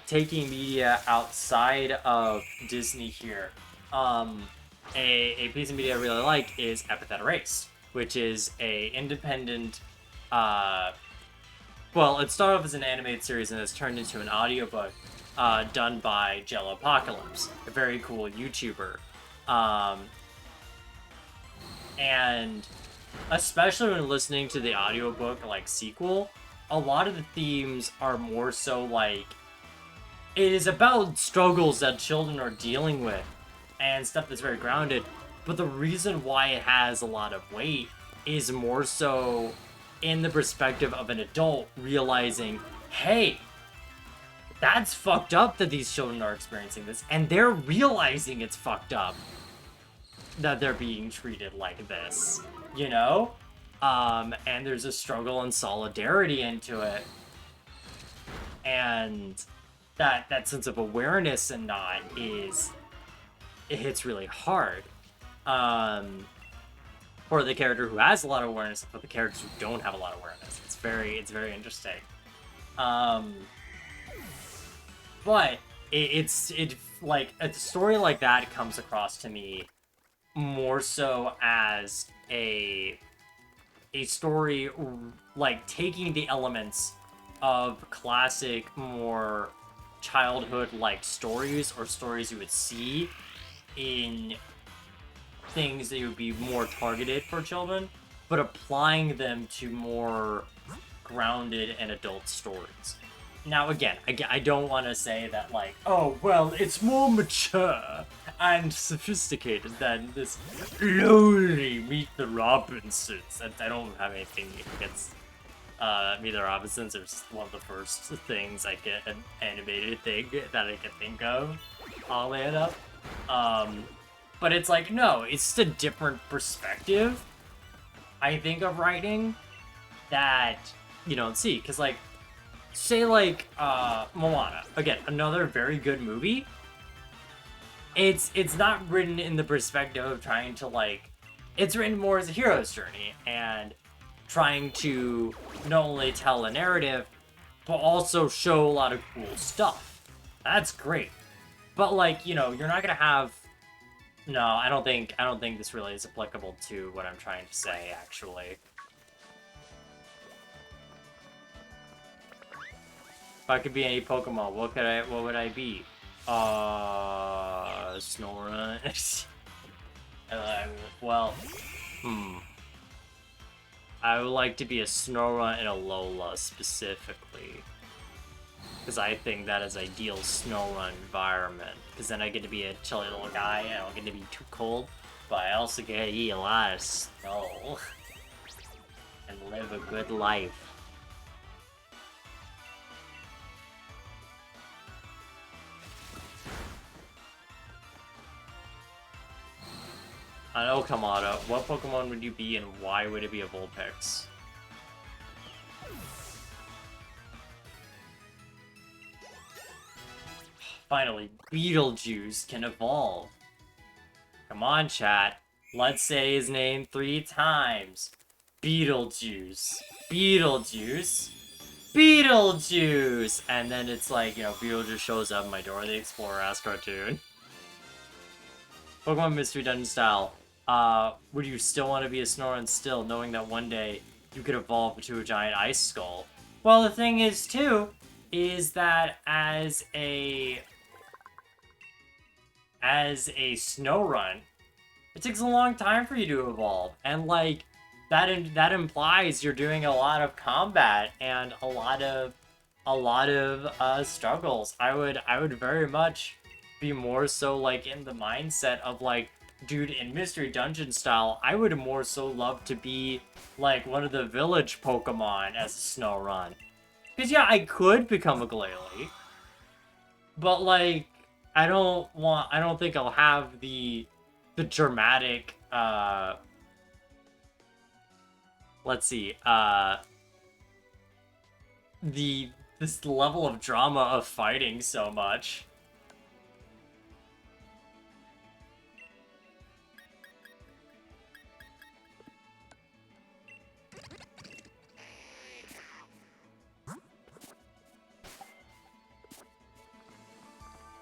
taking media outside of Disney here, a piece of media I really like is Epithet Erased, which is a independent, well, it started off as an animated series and has turned into an audiobook, done by Jello Apocalypse, a very cool YouTuber. And especially when listening to the audiobook, like, sequel, a lot of the themes are more so like, it is about struggles that children are dealing with and stuff that's very grounded, but the reason why it has a lot of weight is more so in the perspective of an adult realizing, hey, that's fucked up that these children are experiencing this, and they're realizing it's fucked up that they're being treated like this, you know? And there's a struggle and solidarity into it. And that sense of awareness and not is... It hits really hard. For the character who has a lot of awareness, and for the characters who don't have a lot of awareness. It's very interesting. But it's like, a story like that comes across to me more so as a story, like, taking the elements of classic, more childhood-like stories, or stories you would see in things that would be more targeted for children, but applying them to more grounded and adult stories. Now, again, I don't want to say that, like, oh, well, it's more mature and sophisticated than this lowly Meet the Robinsons. I don't have anything against Meet the Robinsons. It was just one of the first things, like, an animated thing that I could think of, all add up. But it's like, no, it's just a different perspective, I think, of writing that you don't see. Because, like, say, like, Moana. Again, another very good movie. it's not written in the perspective of trying to like, it's written more as a hero's journey and trying to not only tell a narrative but also show a lot of cool stuff. That's great. But like, you know, you're not gonna have. No, I don't think this really is applicable to what I'm trying to say, actually. If I could be any Pokemon, what would I be? Snorunt. Well, I would like to be a Snorunt and a Lola specifically. Because I think that is ideal Snorunt environment. Because then I get to be a chilly little guy, and I don't get to be too cold. But I also get to eat a lot of snow. And live a good life. I know, Kamada. What Pokemon would you be, and why would it be a Vulpix? Finally, Beetlejuice can evolve. Come on, chat. Let's say his name 3 times. Beetlejuice. Beetlejuice. Beetlejuice! And then it's like, you know, Beetlejuice shows up in my Dora the Explorer-ass cartoon. Pokemon Mystery Dungeon style. Would you still want to be a Snorunt still, knowing that one day you could evolve into a giant ice skull? Well, the thing is, too, is that as a Snorunt, it takes a long time for you to evolve, and like that implies you're doing a lot of combat and a lot of struggles. I would very much be more so like in the mindset of like, dude, in Mystery Dungeon style, I would more so love to be like one of the village Pokemon as a Snorunt. Because yeah, I could become a Glalie, but like I don't think I'll have the dramatic let's see, this level of drama of fighting so much.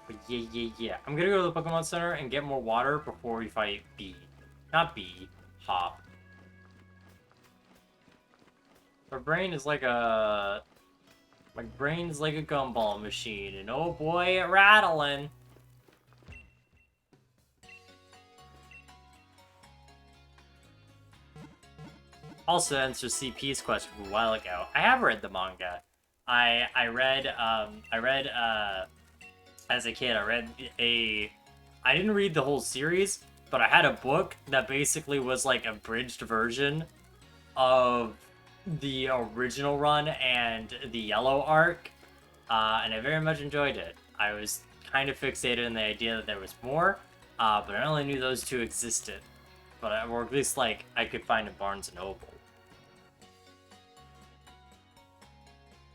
But yeah. I'm gonna go to the Pokemon Center and get more water before we fight B. Not B, Hop. My brain is like a... My brain's like a gumball machine, and oh boy, it rattling. Also, to answer CP's question from a while ago, I have read the manga. I read as a kid, I didn't read the whole series, but I had a book that basically was like a abridged version of the original run and the yellow arc, and I very much enjoyed it. I was kind of fixated in the idea that there was more, but I only knew those two existed. But or at least like I could find in Barnes and Noble.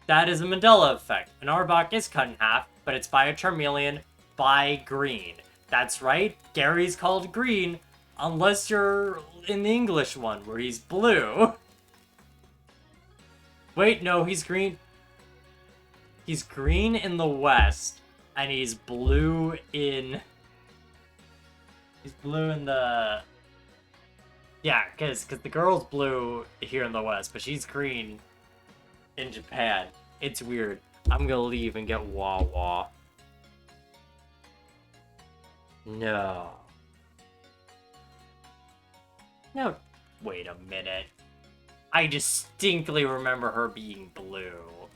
That is a Mandela effect. An Arbok is cut in half, but it's by a Charmeleon by Green. That's right, Gary's called Green, unless you're in the English one, where he's blue. Wait, no, he's green. He's green in the West, and he's blue in... He's blue in the... Yeah, because the girl's blue here in the West, but she's green in Japan. It's weird. I'm gonna leave and get Wawa. No. No, wait a minute. I distinctly remember her being blue.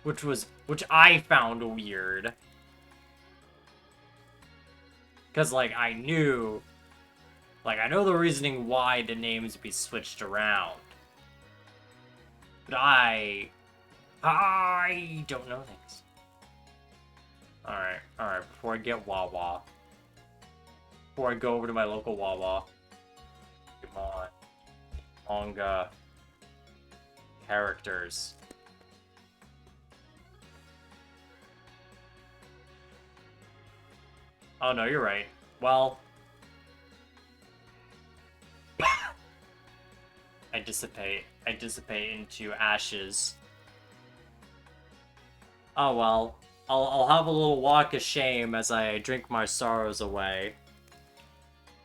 Which I found weird. Cause like I know the reasoning why the names would be switched around. But I don't know things. Alright, before I get Wawa. Before I go over to my local Wawa. Come on. Manga. Characters. Oh no, you're right. Well, I dissipate. I dissipate into ashes. Oh well. I'll have a little walk of shame as I drink my sorrows away.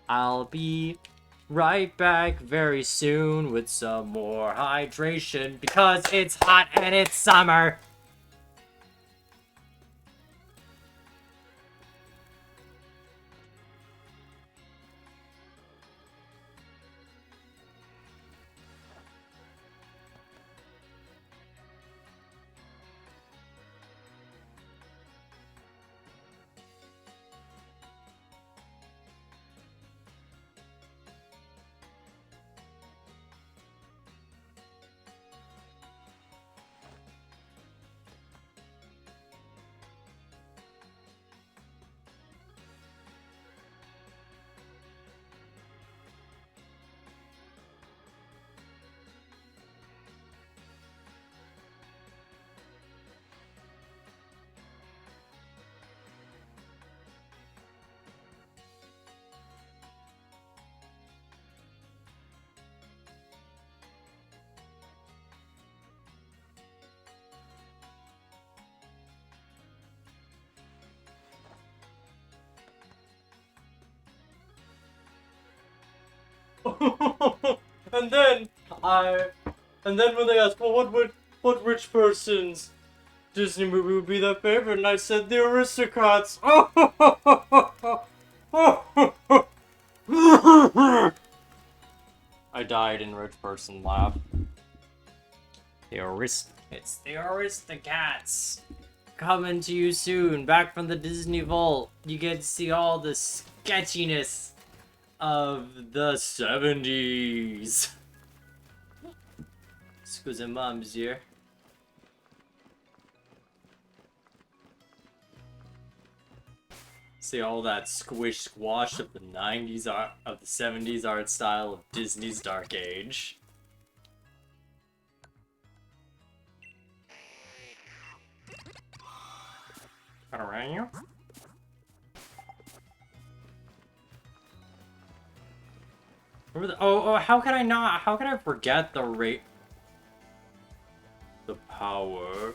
I'll be right back very soon with some more hydration because it's hot and it's summer. and then I, and then when they asked, well, what rich person's Disney movie would be their favorite, and I said the Aristocrats. I died in rich person laugh. It's the Aristocats. Coming to you soon, back from the Disney Vault. You get to see all the sketchiness of the 70s. Excusez-moi, monsieur. See all that squish squash of the 90s art, of the 70s art style of Disney's Dark Age. Around you? How can I not? How can I forget the rate? The power.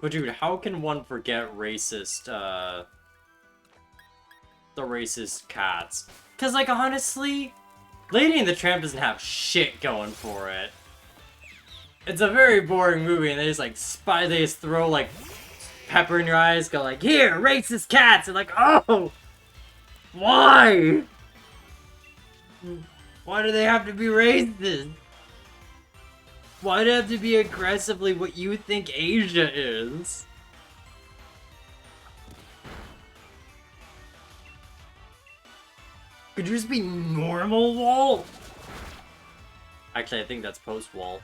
But dude, how can one forget racist, the racist cats? Cause like honestly, Lady and the Tramp doesn't have shit going for it. It's a very boring movie, and they just like they just throw like pepper in your eyes, go like, here, racist cats, and like, oh, why? Why do they have to be racist? Why do they have to be aggressively what you think Asia is? Could you just be normal, Walt? Actually, I think that's post-Walt.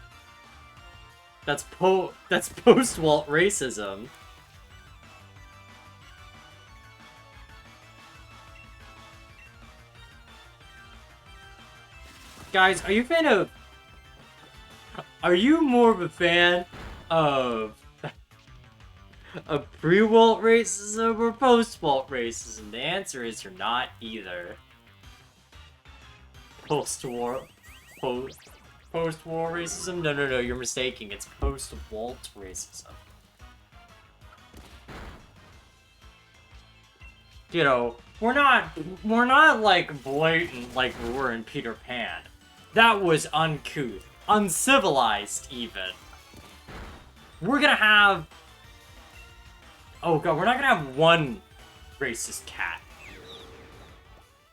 That's post-Walt racism. Guys, are you a fan of... Are you more of a fan of pre-Walt racism or post-Walt racism? The answer is you're not either. Post-war racism? No, you're mistaken. It's post-Walt racism. You know, we're not like blatant like we were in Peter Pan. That was uncouth. Uncivilized, even. We're gonna have... Oh god, we're not gonna have one racist cat.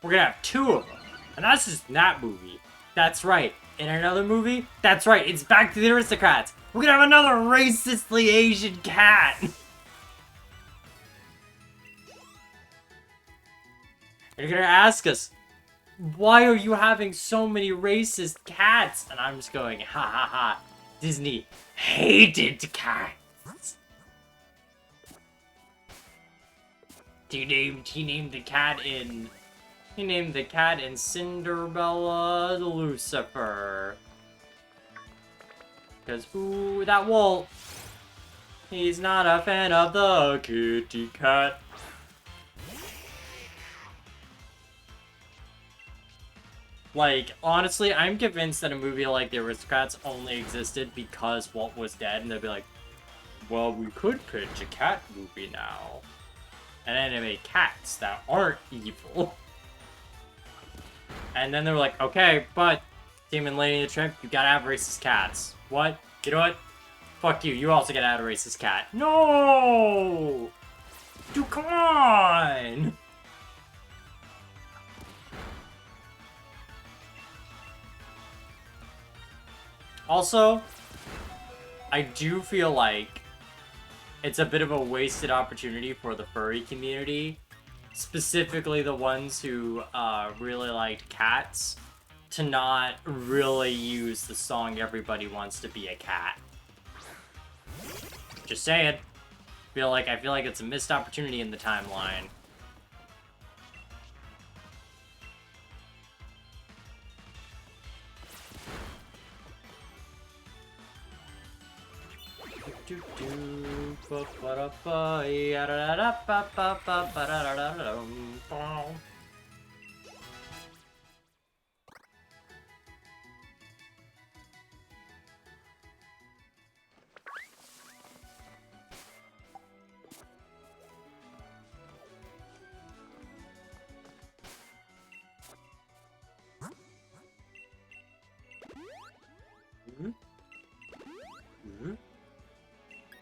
We're gonna have two of them. And that's just in that movie. That's right. In another movie, that's right, it's Back to the Aristocrats. We're gonna have another racistly Asian cat. You're gonna ask us, why are you having so many racist cats? And I'm just going, ha ha ha. Disney hated cats. He named the cat in Cinderella Lucifer. Cause ooh, that Walt, he's not a fan of the kitty cat. Like, honestly, I'm convinced that a movie like The Aristocrats only existed because Walt was dead, and they'd be like, well, we could pitch a cat movie now. And animate cats that aren't evil. And then they're like, okay, but Team and Lady and the Tramp, you gotta have racist cats. What? You know what? Fuck you, you also gotta have a racist cat. No! Dude, come on! Also, I do feel like it's a bit of a wasted opportunity for the furry community, specifically the ones who really liked cats, to not really use the song Everybody Wants to Be a Cat. Just saying. I feel like it's a missed opportunity in the timeline.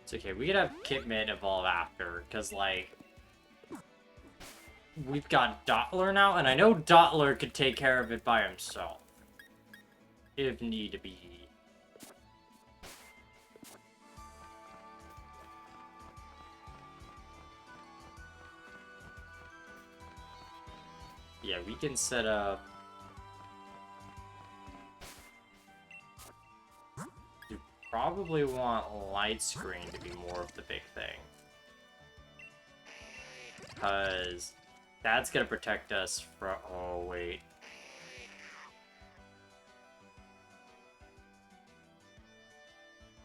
It's okay, we could have Kit Mid evolve after, because, like, we've got Dottler now, and I know Dottler could take care of it by himself. If need be. Yeah, we can set up... You probably want light screen to be more of the big thing. Because that's gonna protect us from... Oh, wait.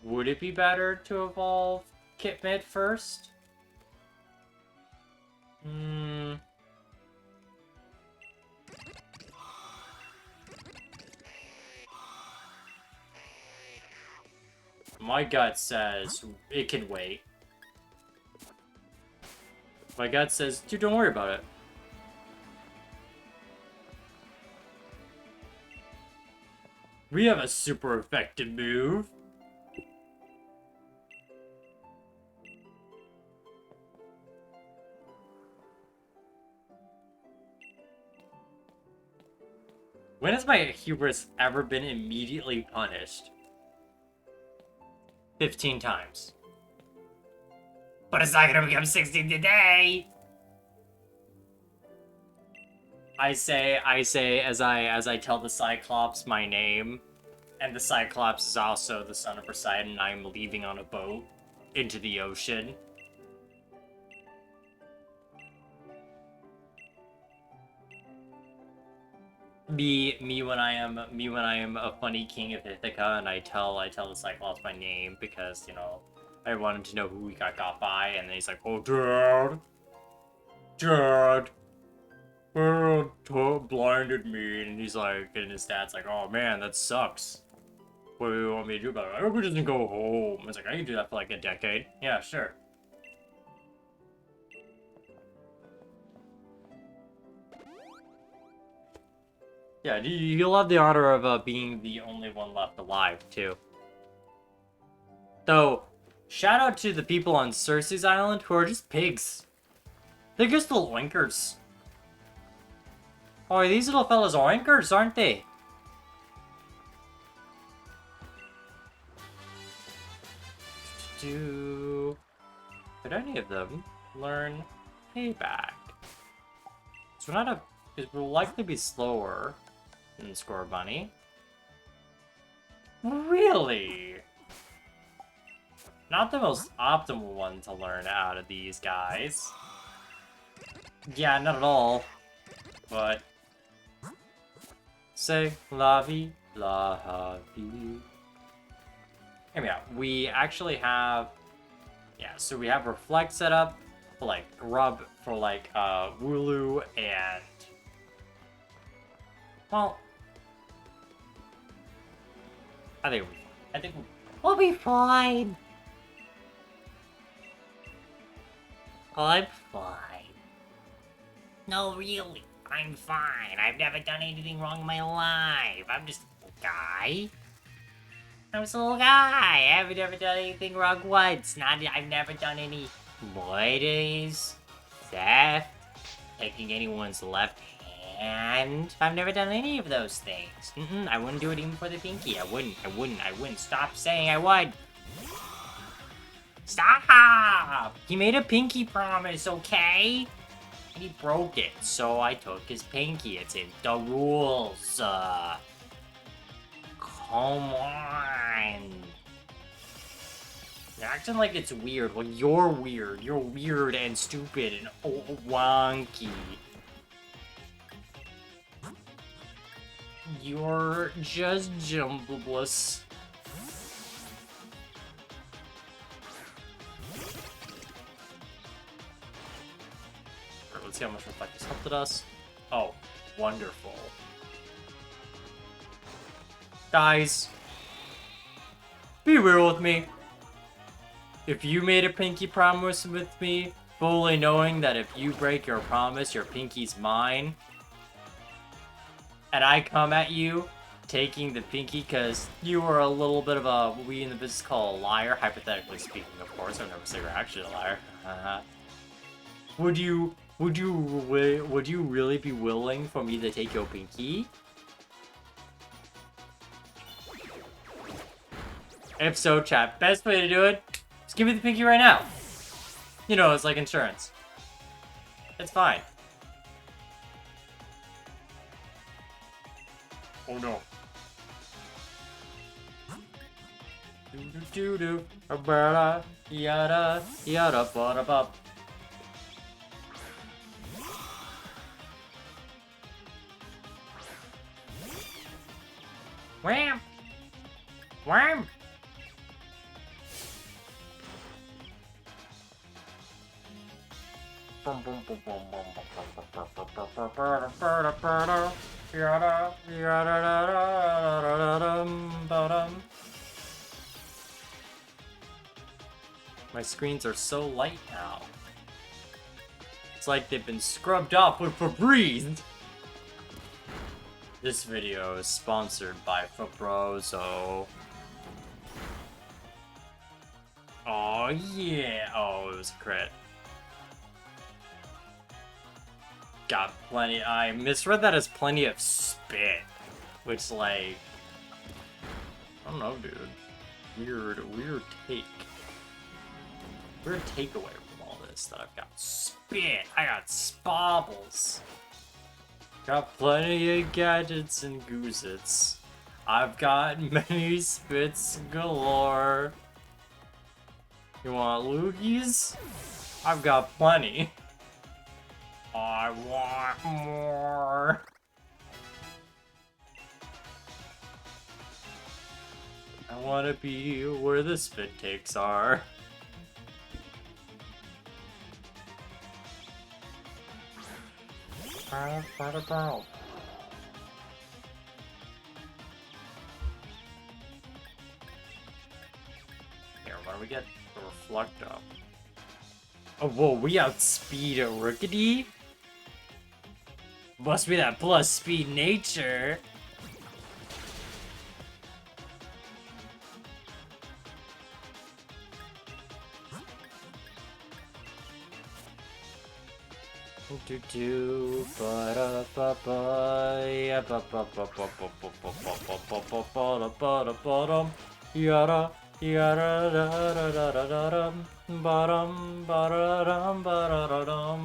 Would it be better to evolve Kit Mid first? My gut says it can wait. My gut says, dude, don't worry about it. We have a super effective move. When has my hubris ever been immediately punished? 15 times. But it's not gonna become 16 today! I say as I tell the Cyclops my name, and the Cyclops is also the son of Poseidon, and I'm leaving on a boat into the ocean. Me when I am a funny king of Ithaca, and I tell the Cyclops my name because, you know, I wanted to know who we got by, and then he's like, oh, Dad, blinded me, and he's like, and his dad's like, oh man, that sucks. What do you want me to do about it? I hope he doesn't go home. I was like, I can do that for like a decade. Yeah, sure. Yeah, you'll have the honor of being the only one left alive, too. Though, shout out to the people on Cersei's Island who are just pigs. They're just little oinkers. Oh, these little fellas are oinkers, aren't they? Could any of them learn payback? So we're not a... It will likely be slower than Score Bunny. Really? Not the most optimal one to learn out of these guys. Yeah, not at all. But... C'est la vie, la vie. Here we go. We actually have... Yeah, so we have Reflect set up for, like, Grub, for, like, Wooloo, and... Well, I think we'll be fine. I'm fine. No, really, I'm fine. I've never done anything wrong in my life. I'm just a little guy. I'm just a little guy. I've never done anything wrong once. I've never done any murders, theft, taking anyone's left hand. I've never done any of those things. I wouldn't do it even for the pinky. I wouldn't. Stop saying I would. Stop! He made a pinky promise, okay? And he broke it, so I took his pinky. It's in the rules. Come on. You're acting like it's weird. Well, you're weird. You're weird and stupid and wonky. You're just jumbleless. Alright, let's see how much reflect this helped us. Oh, wonderful. Guys, be real with me. If you made a pinky promise with me, fully knowing that if you break your promise, your pinky's mine, and I come at you taking the pinky because you were a little bit of a, what we in the business call a liar, hypothetically speaking, of course. I would never say you're actually a liar. Would you really be willing for me to take your pinky? If so, chat, best way to do it, just give me the pinky right now. You know, it's like insurance. It's fine. Oh no. Do yada yada yada bada bop. Wham! Wham! My screens are so light now. It's like they've been scrubbed off with Febreze. This video is sponsored by Fabrozo. Oh yeah! Oh, it was a crit. Got plenty. I misread that as plenty of spit, which, like, I don't know, dude. Weird take. Weird takeaway from all this that I've got spit. I got spobbles. Got plenty of gadgets and goozits. I've got many spits galore. You want loogies? I've got plenty. I want more. I want to be where the spit takes are. Here, what do we get? The reflect up. Oh, whoa, we outspeed a Rookity? Must be that plus speed nature. Do do ba da ba ba ya ba ba ba ba ba ba ba ba ba ba ba ba da ba dum yada yada da da da da da dum ba dum ba da dum ba da da dum.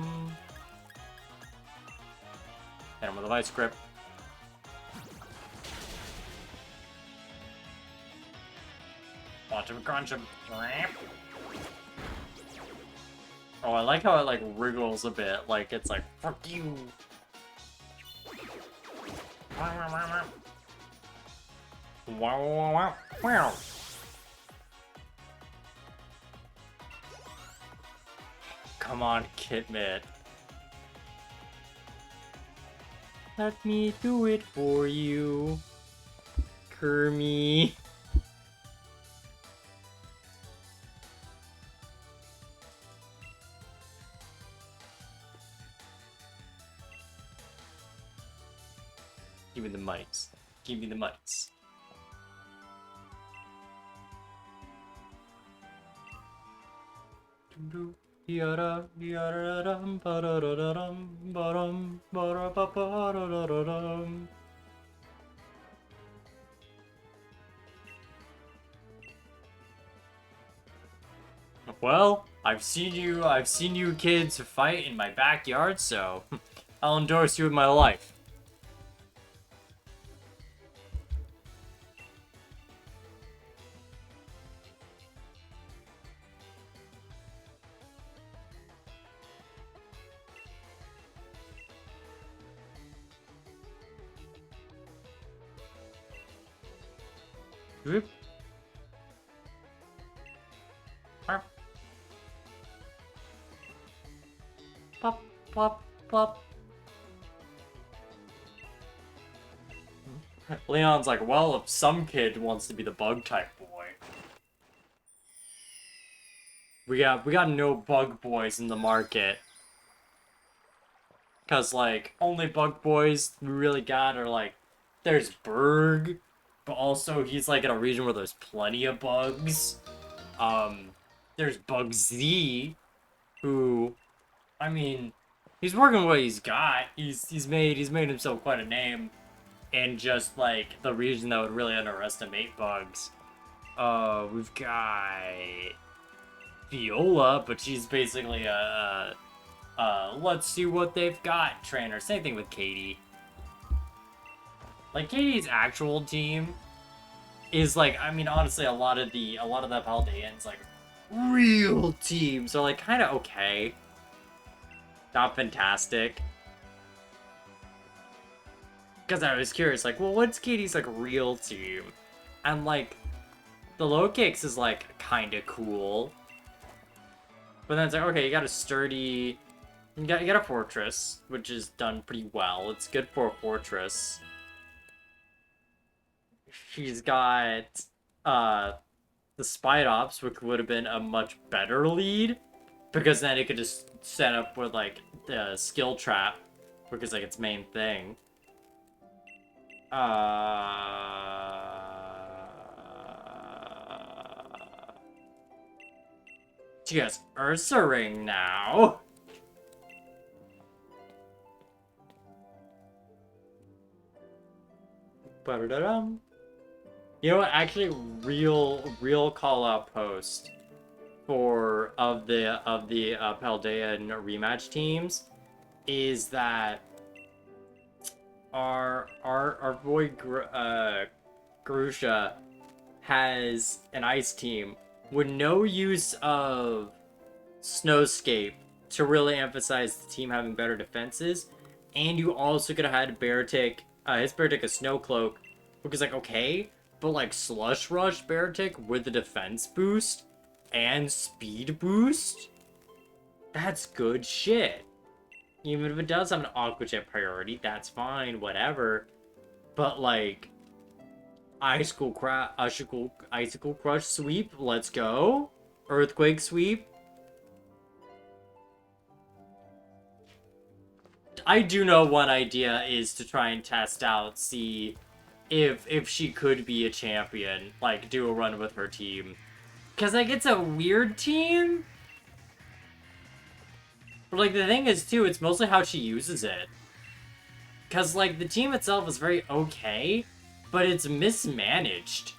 Hit him with a vice grip. Watch him crunch him. Oh, I like how it, like, wriggles a bit. Like, it's like, fuck you. Wow. Come on, Kitmit. Let me do it for you, Kermie. Give me the monies. Give me the monies. Well, I've seen you kids fight in my backyard, so I'll endorse you with my life. Whoop. Pop, pop, pop. Leon's like, well, if some kid wants to be the bug type boy. We got no bug boys in the market. Cause like only bug boys we really got are like there's Berg, but also he's like in a region where there's plenty of bugs. There's Bugsy, who I mean, he's working with what he's got. He's made himself quite a name in just like the region that would really underestimate bugs. We've got Viola, but she's basically a let's see what they've got trainer. Same thing with Katie. Like Katie's actual team is like, I mean, honestly, a lot of the Paldeans like real teams are like kind of okay, not fantastic. Because I was curious, like, well, what's Katie's like real team? And like, the low kicks is like kind of cool, but then it's like, okay, you got a sturdy. You got a fortress, which is done pretty well. It's good for a fortress. She's got the Spite Ops, which would have been a much better lead, because then it could just set up with like the skill trap, which is like its main thing. She has Ursa Ring now. Ba-da-da-dum. You know what? Actually, real call out post of the Paldean rematch teams is that our boy Grusha has an ice team with no use of Snowscape to really emphasize the team having better defenses, and you also could have had Bear take his Bear take a Snow Cloak, which is like okay, but like Slush Rush Bear Tick with the defense boost and speed boost, that's good shit. Even if it does have an Aqua Jet priority, that's fine, whatever. But like, Icicle Crush sweep, let's go. Earthquake sweep. I do know one idea is to try and test out, see if she could be a champion, like do a run with her team. Cause like it's a weird team. But like the thing is too, it's mostly how she uses it. Cause like the team itself is very okay, but it's mismanaged.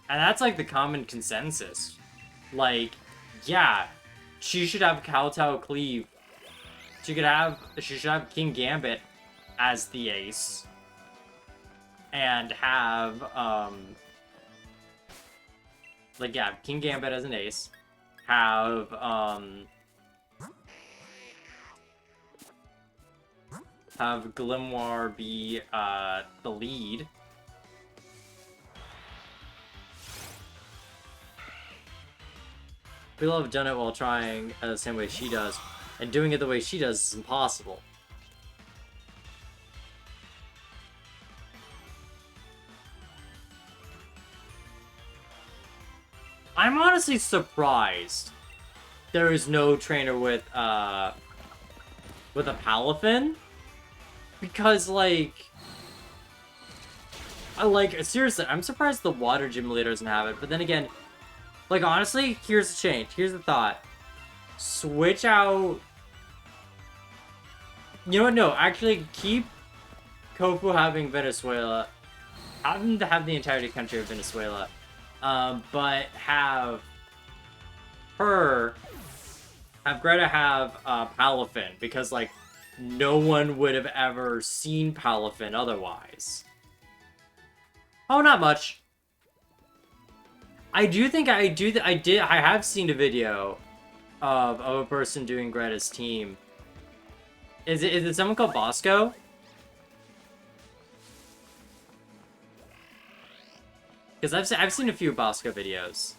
And that's like the common consensus. Like, yeah, she should have Kowtow Cleave. She should have King Gambit as the ace. And have, like, yeah, King Gambit as an ace. Have, Glimwar be, the lead. People have done it while trying the same way she does, and doing it the way she does is impossible. I'm honestly surprised there is no trainer with a Palafin, Because, like... seriously, I'm surprised the water gym leader doesn't have it. But then again, like, honestly, here's the change. Here's the thought. Switch out... You know what? No, actually, keep Kofu having Venezuela. Have him to have the entirety country of Venezuela. But have her... Have Greta have Palafin. Because, like, no one would have ever seen Palafin otherwise. Oh, not much. I have seen a video of a person doing Greta's team. Is it someone called Bosco? Because I've seen a few Bosco videos.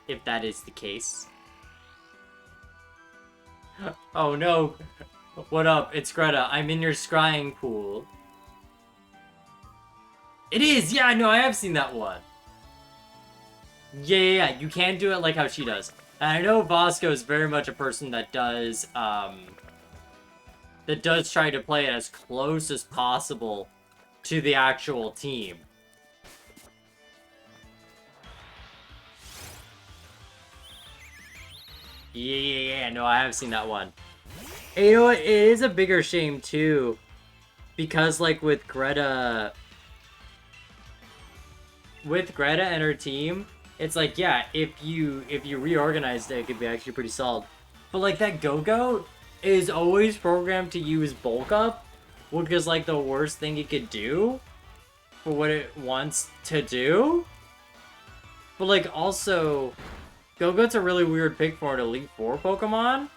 If that is the case. Oh no. What up? It's Greta. I'm in your scrying pool. It is! Yeah, no, I have seen that one. Yeah. You can do it like how she does. And I know Bosco is very much a person that does try to play it as close as possible to the actual team. Yeah, no, I have seen that one. And you know what? It is a bigger shame, too. Because, like, with Greta and her team, it's like, yeah, if you reorganized it, it could be actually pretty solid. But, like, that Go-Go is always programmed to use bulk up, which is, like, the worst thing it could do for what it wants to do. But, like, also, Go-Go's a really weird pick for an Elite Four Pokemon.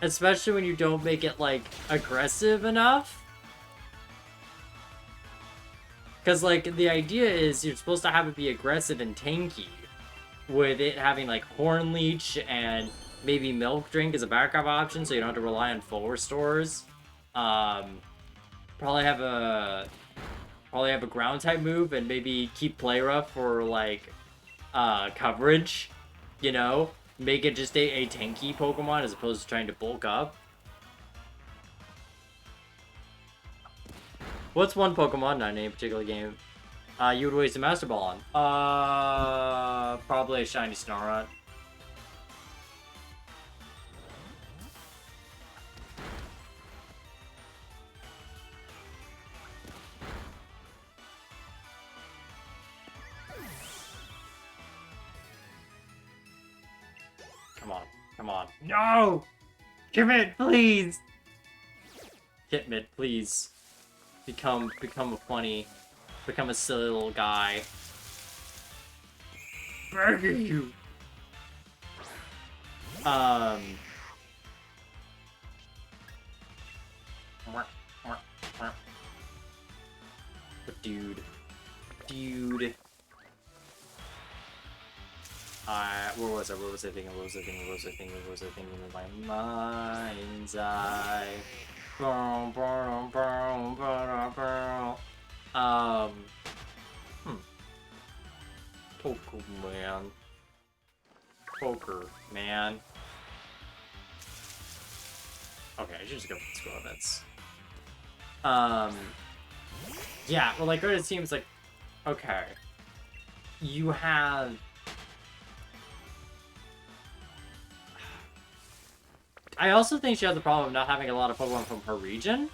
Especially when you don't make it, like, aggressive enough. Because, like, the idea is you're supposed to have it be aggressive and tanky. With it having, like, Horn Leech and maybe Milk Drink as a backup option so you don't have to rely on full restores. Probably have a ground type move and maybe keep Play Rough for, like, coverage. You know? Make it just a tanky Pokemon as opposed to trying to bulk up. What's one Pokemon, not in any particular game, you would waste a Master Ball on? Probably a Shiny Snorunt. Come on. No! Hitmit, please! Hitmit, please. Become a silly little guy. Burger you! Dude. What was I thinking in my mind's eye? Poker, man. Okay, I should just go for the score events. Yeah, well, like, it seems like, okay. You have... I also think she has the problem of not having a lot of Pokemon from her region.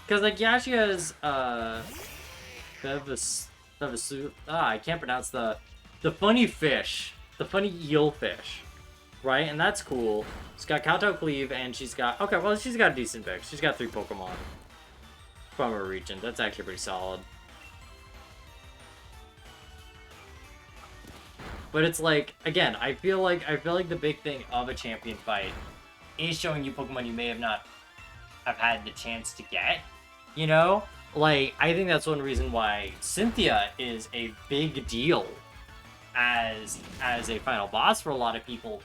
Because, like, yeah, she has, I can't pronounce the funny fish. The funny eel fish. Right? And that's cool. She's got Kowtow Cleave, and she's got... Okay, well, she's got a decent pick. She's got 3 Pokemon from her region. That's actually pretty solid. But it's like, again, I feel like the big thing of a champion fight is showing you Pokemon you may have not have had the chance to get. You know? Like, I think that's one reason why Cynthia is a big deal as a final boss for a lot of people.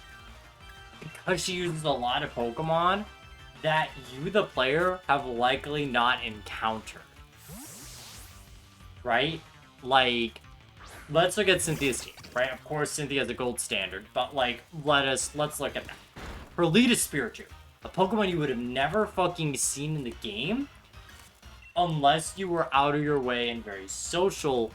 Because she uses a lot of Pokemon that you, the player, have likely not encountered. Right? Like, let's look at Cynthia's team, right? Of course, Cynthia's a gold standard, but, like, let's look at that. Her lead is Spiritomb, a Pokemon you would have never fucking seen in the game unless you were out of your way and very social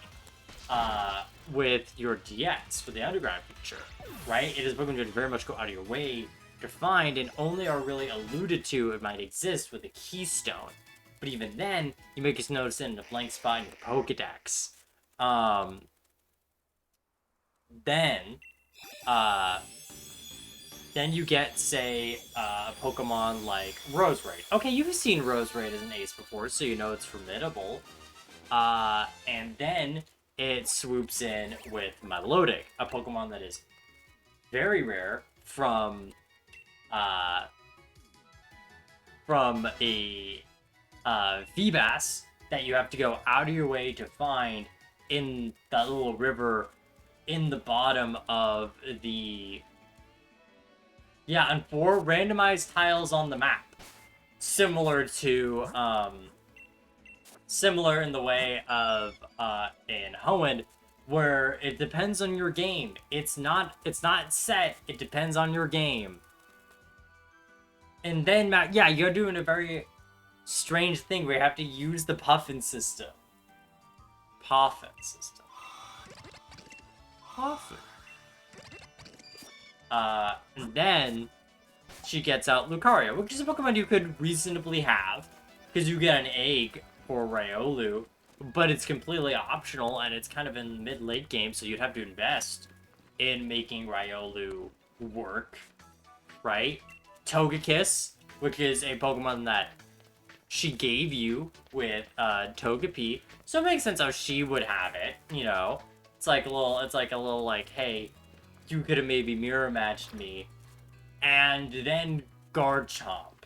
with your DX for the underground feature, right? It is Pokemon you would very much go out of your way to find and only are really alluded to it might exist with a Keystone. But even then, you may just notice it in a blank spot in your Pokedex. Then you get, say, a Pokemon like Roserade. Okay, you've seen Roserade as an ace before, so you know it's formidable. And then it swoops in with Milotic, a Pokemon that is very rare from a Feebas that you have to go out of your way to find in that little river in the bottom of the... Yeah, on 4 randomized tiles on the map. Similar to, similar in the way of, in Hoenn, where it depends on your game. It's not set, it depends on your game. And then, yeah, you're doing a very strange thing where you have to use the Puffin system. Puffin system. Puffin. And then she gets out Lucario, which is a Pokemon you could reasonably have, because you get an egg for Riolu, but it's completely optional, and it's kind of in mid-late game, so you'd have to invest in making Riolu work, right? Togekiss, which is a Pokemon that she gave you with Togepi, so it makes sense how she would have it, you know? It's like a little like, hey, you could have maybe mirror matched me. And then Garchomp,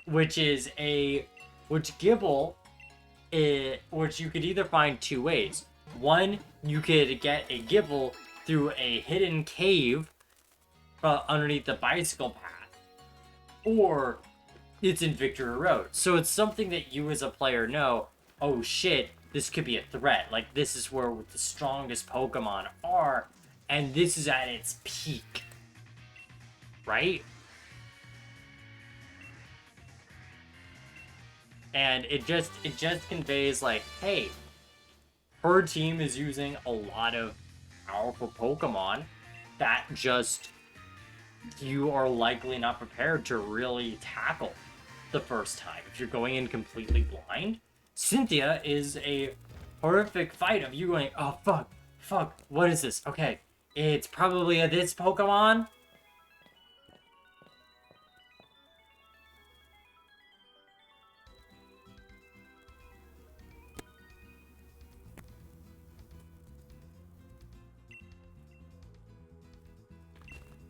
which Gible, which you could either find 2 ways. One, you could get a Gible through a hidden cave underneath the bicycle path, or it's in Victory Road. So it's something that you as a player know, oh shit, this could be a threat. Like, this is where the strongest Pokemon are, and this is at its peak, right? And it just conveys like, hey, her team is using a lot of powerful Pokemon that just you are likely not prepared to really tackle the first time. If you're going in completely blind, Cynthia is a horrific fight of you going, oh fuck, what is this? Okay. It's probably this Pokemon.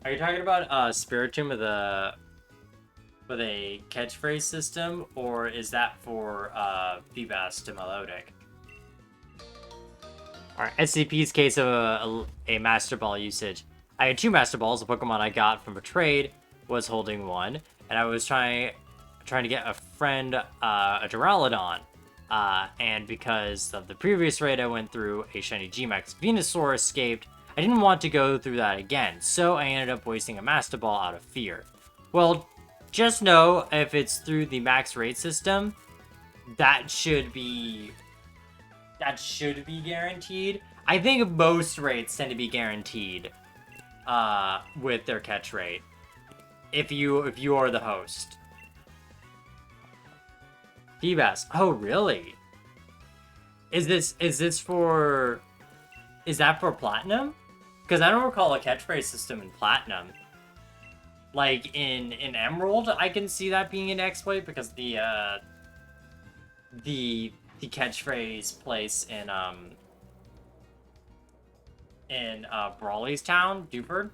Are you talking about Spiritomb with a catchphrase system, or is that for Feebas to Milotic? Alright, SCP's case of a Master Ball usage. I had 2 Master Balls. The Pokemon I got from a trade was holding 1, and I was trying to get a friend a Duraludon. And because of the previous raid I went through, a shiny G-Max Venusaur escaped. I didn't want to go through that again, so I ended up wasting a Master Ball out of fear. Well, just know if it's through the max raid system, that should be guaranteed. I think most raids tend to be guaranteed with their catch rate if you are the host. Feebas. Oh, really? Is that for Platinum? Because I don't recall a catchphrase system in Platinum. Like in Emerald, I can see that being an exploit because the catchphrase place in Brawley's town, Dewford.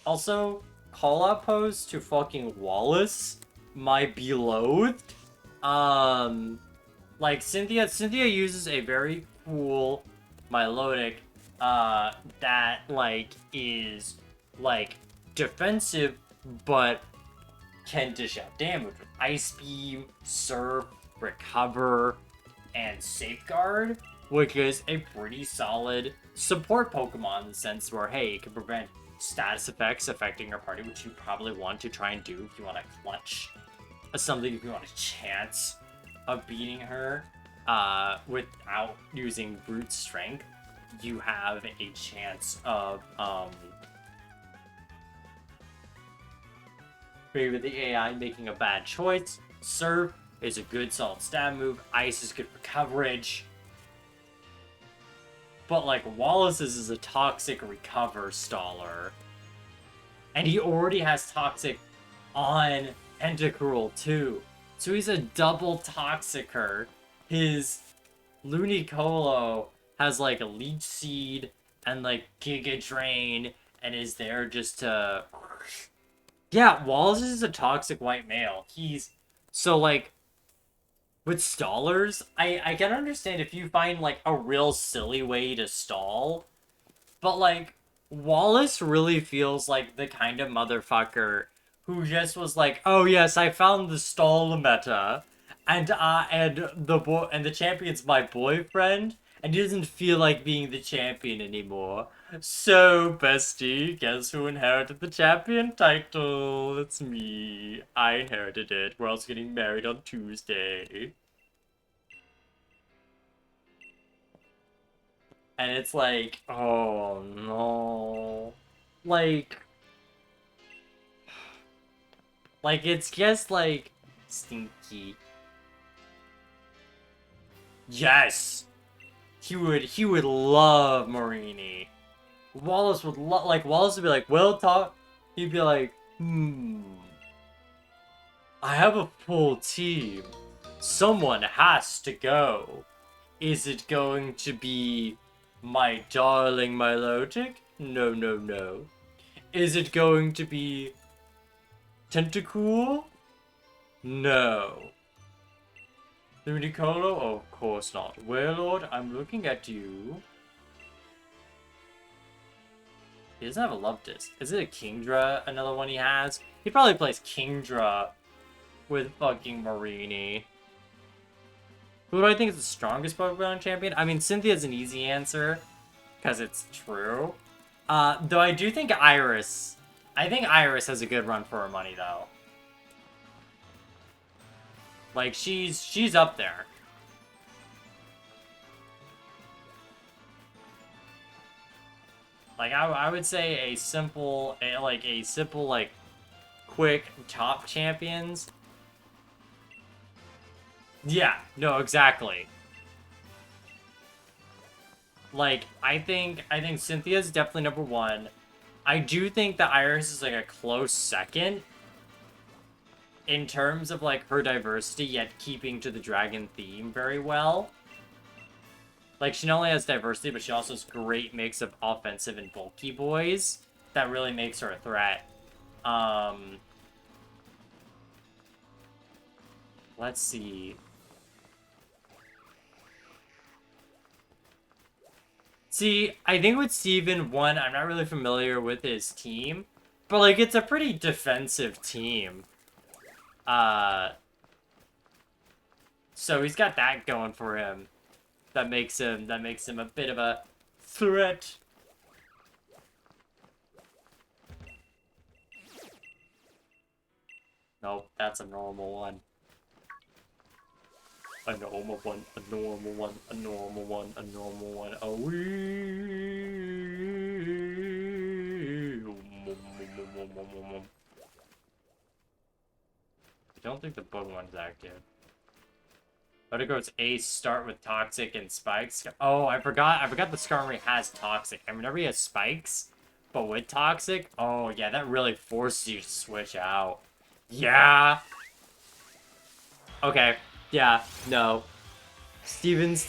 Also, call out pose to fucking Wallace, my beloved. Like Cynthia uses a very cool Milotic that like is like defensive but can dish out damage with Ice Beam, Surf, Recover, and Safeguard. which is a pretty solid support Pokemon in the sense where, hey, it can prevent status effects affecting your party, which you probably want to try and do if you want to clutch something, if you want a chance of beating her without using brute strength. You have a chance of maybe with the AI making a bad choice. Surf is a good solid stab move. Ice is good for coverage. But like Wallace's is a toxic recover staller. And he already has toxic on Tentacruel too. So he's a double toxicer. His Lunicolo has like a Leech Seed and like Giga Drain and is there just to... Yeah, Wallace is a toxic white male. He's... So like... With stallers, I can understand if you find like a real silly way to stall. But like... Wallace really feels like the kind of motherfucker who just was like, oh yes, I found the stall meta, and the champion's my boyfriend, and he doesn't feel like being the champion anymore. So, bestie, guess who inherited the champion title? It's me. I inherited it. We're also getting married on Tuesday. And it's like, oh no. Like, it's just like, stinky. Yes! He would love Marini. Wallace would Wallace would be like, well, talk. He'd be like, I have a full team. Someone has to go. Is it going to be my darling Milotic? No, no, no. Is it going to be Tentacool? No. Lunicolo? Oh, of course not. Warlord, I'm looking at you. He doesn't have a love disc. Is it a Kingdra, another one he has? He probably plays Kingdra with fucking Marini. Who do I think is the strongest Pokemon champion? I mean, Cynthia's an easy answer, because it's true. Though I do think Iris... I think Iris has a good run for her money, though. Like, she's up there. Like, I would say a simple, quick top champions. Yeah, no, exactly. Like, I think Cynthia's definitely number one. I do think that Iris is, like, a close second. In terms of, like, her diversity, yet keeping to the dragon theme very well. Like, she not only has diversity, but she also has great mix of offensive and bulky boys. That really makes her a threat. Let's see. See, I think with Steven, one, I'm not really familiar with his team. But, like, it's a pretty defensive team. So he's got that going for him. That makes him a bit of a threat. Nope, that's a normal one. A normal one, a normal one, a normal one, a normal one. Oh, I don't think the bug one's active. Odegaard's Ace start with Toxic and Spikes. Oh, I forgot the Skarmory has Toxic. I remember he has Spikes, but with Toxic, oh yeah, that really forces you to switch out. Yeah. Okay. Yeah. No. Stevens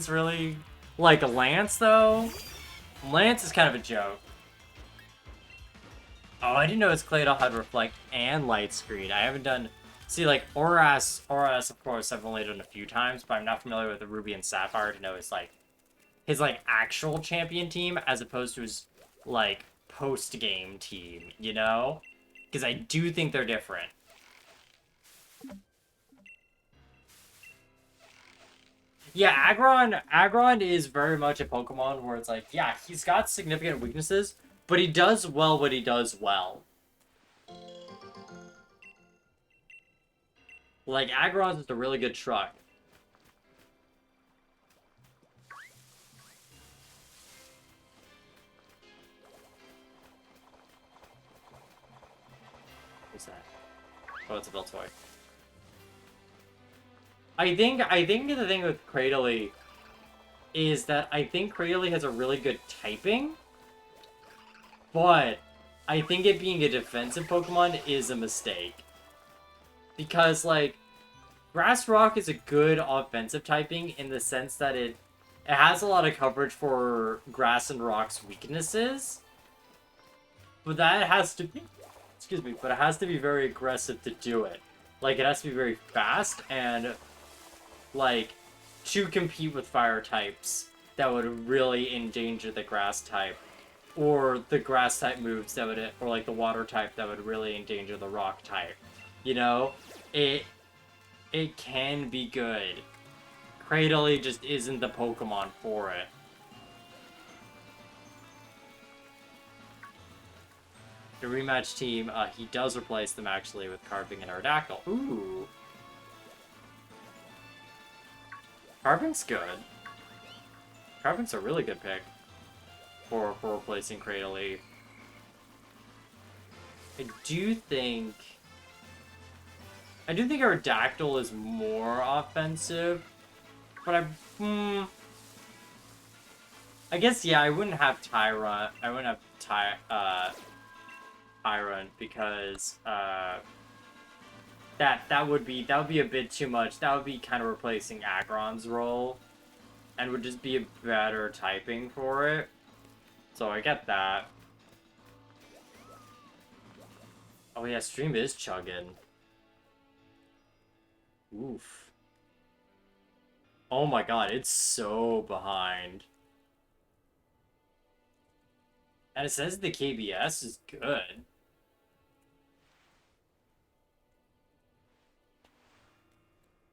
really like Lance though. Lance is kind of a joke. Oh, I didn't know his Claydol had Reflect and Light Screen. I haven't done... See, like, Oras, of course, I've only done a few times, but I'm not familiar with the Ruby and Sapphire to know his actual champion team, as opposed to his, like, post-game team, you know? Because I do think they're different. Yeah, Aggron is very much a Pokemon where it's like, yeah, he's got significant weaknesses, but he does well what he does well. Like, Aggron's just a really good truck. What's that? Oh, it's a Beltoy. I think the thing with Cradily is that I think Cradily has a really good typing, but I think it being a defensive Pokemon is a mistake. Because, like, Grass Rock is a good offensive typing in the sense that it has a lot of coverage for Grass and Rock's weaknesses, but that has to be, excuse me, but it has to be very aggressive to do it. Like, it has to be very fast and, like, to compete with fire types that would really endanger the grass type, or the grass type moves that would, or like the water type that would really endanger the rock type. You know, it can be good. Cradily just isn't the Pokemon for it. The rematch team, he does replace them actually with Carving and Aerodactyl. Ooh. Carving's good. Carving's a really good pick for replacing Cradily. I do think Aerodactyl is more offensive, but I guess, yeah, I wouldn't have Tyrant. I wouldn't have Tyrant because that would be a bit too much. That would be kind of replacing Aggron's role, and would just be a better typing for it. So I get that. Oh yeah, stream is chugging. Oof. Oh my god, it's so behind. And it says the KBS is good.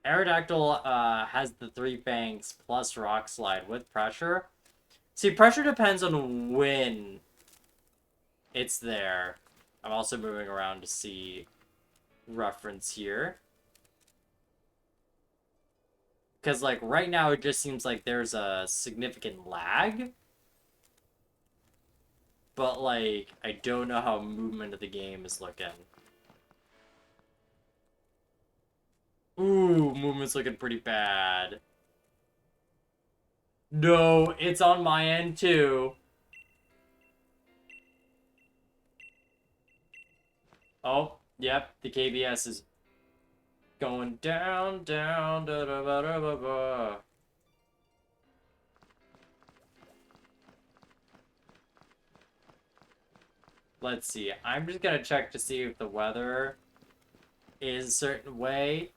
Aerodactyl has the 3 Fangs plus Rock Slide with pressure. See, pressure depends on when it's there. I'm also moving around to see reference here. Because, like, right now it just seems like there's a significant lag. But, like, I don't know how movement of the game is looking. Ooh, movement's looking pretty bad. No, it's on my end too. Oh, yep, the KBS is going down, down, da da da da da da. Let's see. I'm just gonna check to see if the weather is a certain way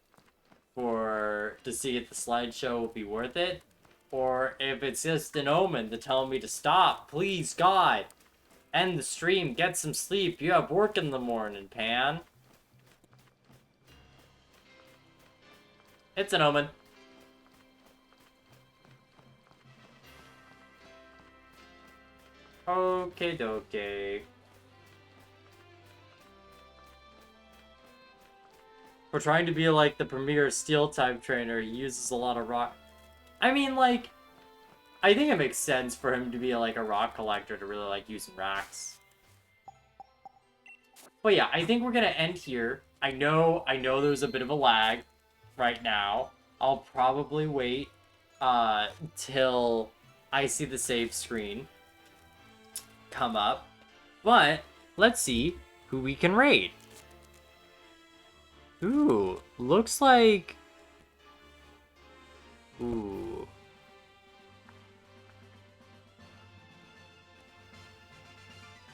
to see if the slideshow will be worth it, or if it's just an omen to tell me to stop. Please, God, end the stream. Get some sleep. You have work in the morning, Pan. It's an omen. Okay, dokie. For trying to be like the premier steel type trainer, he uses a lot of rock. I mean, like, I think it makes sense for him to be like a rock collector to really like using rocks. But yeah, I think we're gonna end here. I know there's a bit of a lag right now. I'll probably wait till I see the save screen come up. But let's see who we can raid. Ooh, looks like... Ooh.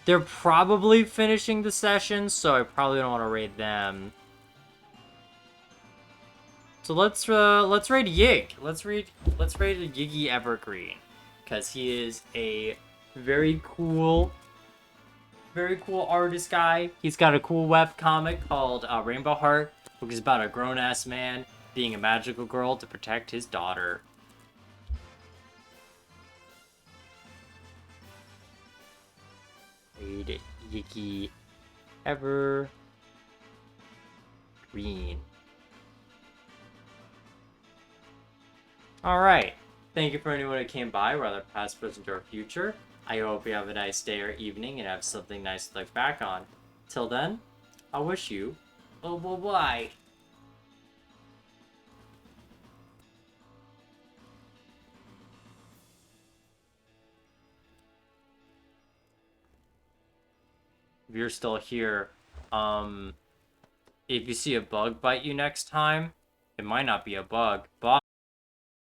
They're probably finishing the session, so I probably don't want to raid them. So let's raid Yig. Let's raid Yiggy Evergreen, because he is a very cool artist guy. He's got a cool web comic called Rainbow Heart, which is about a grown-ass man being a magical girl to protect his daughter. Need Yiki Ever Green. Alright. Thank you for anyone who came by, whether past, present, or future. I hope you have a nice day or evening and have something nice to look back on. Till then, I wish you a bye-bye. If you're still here, if you see a bug bite you next time, it might not be a bug, but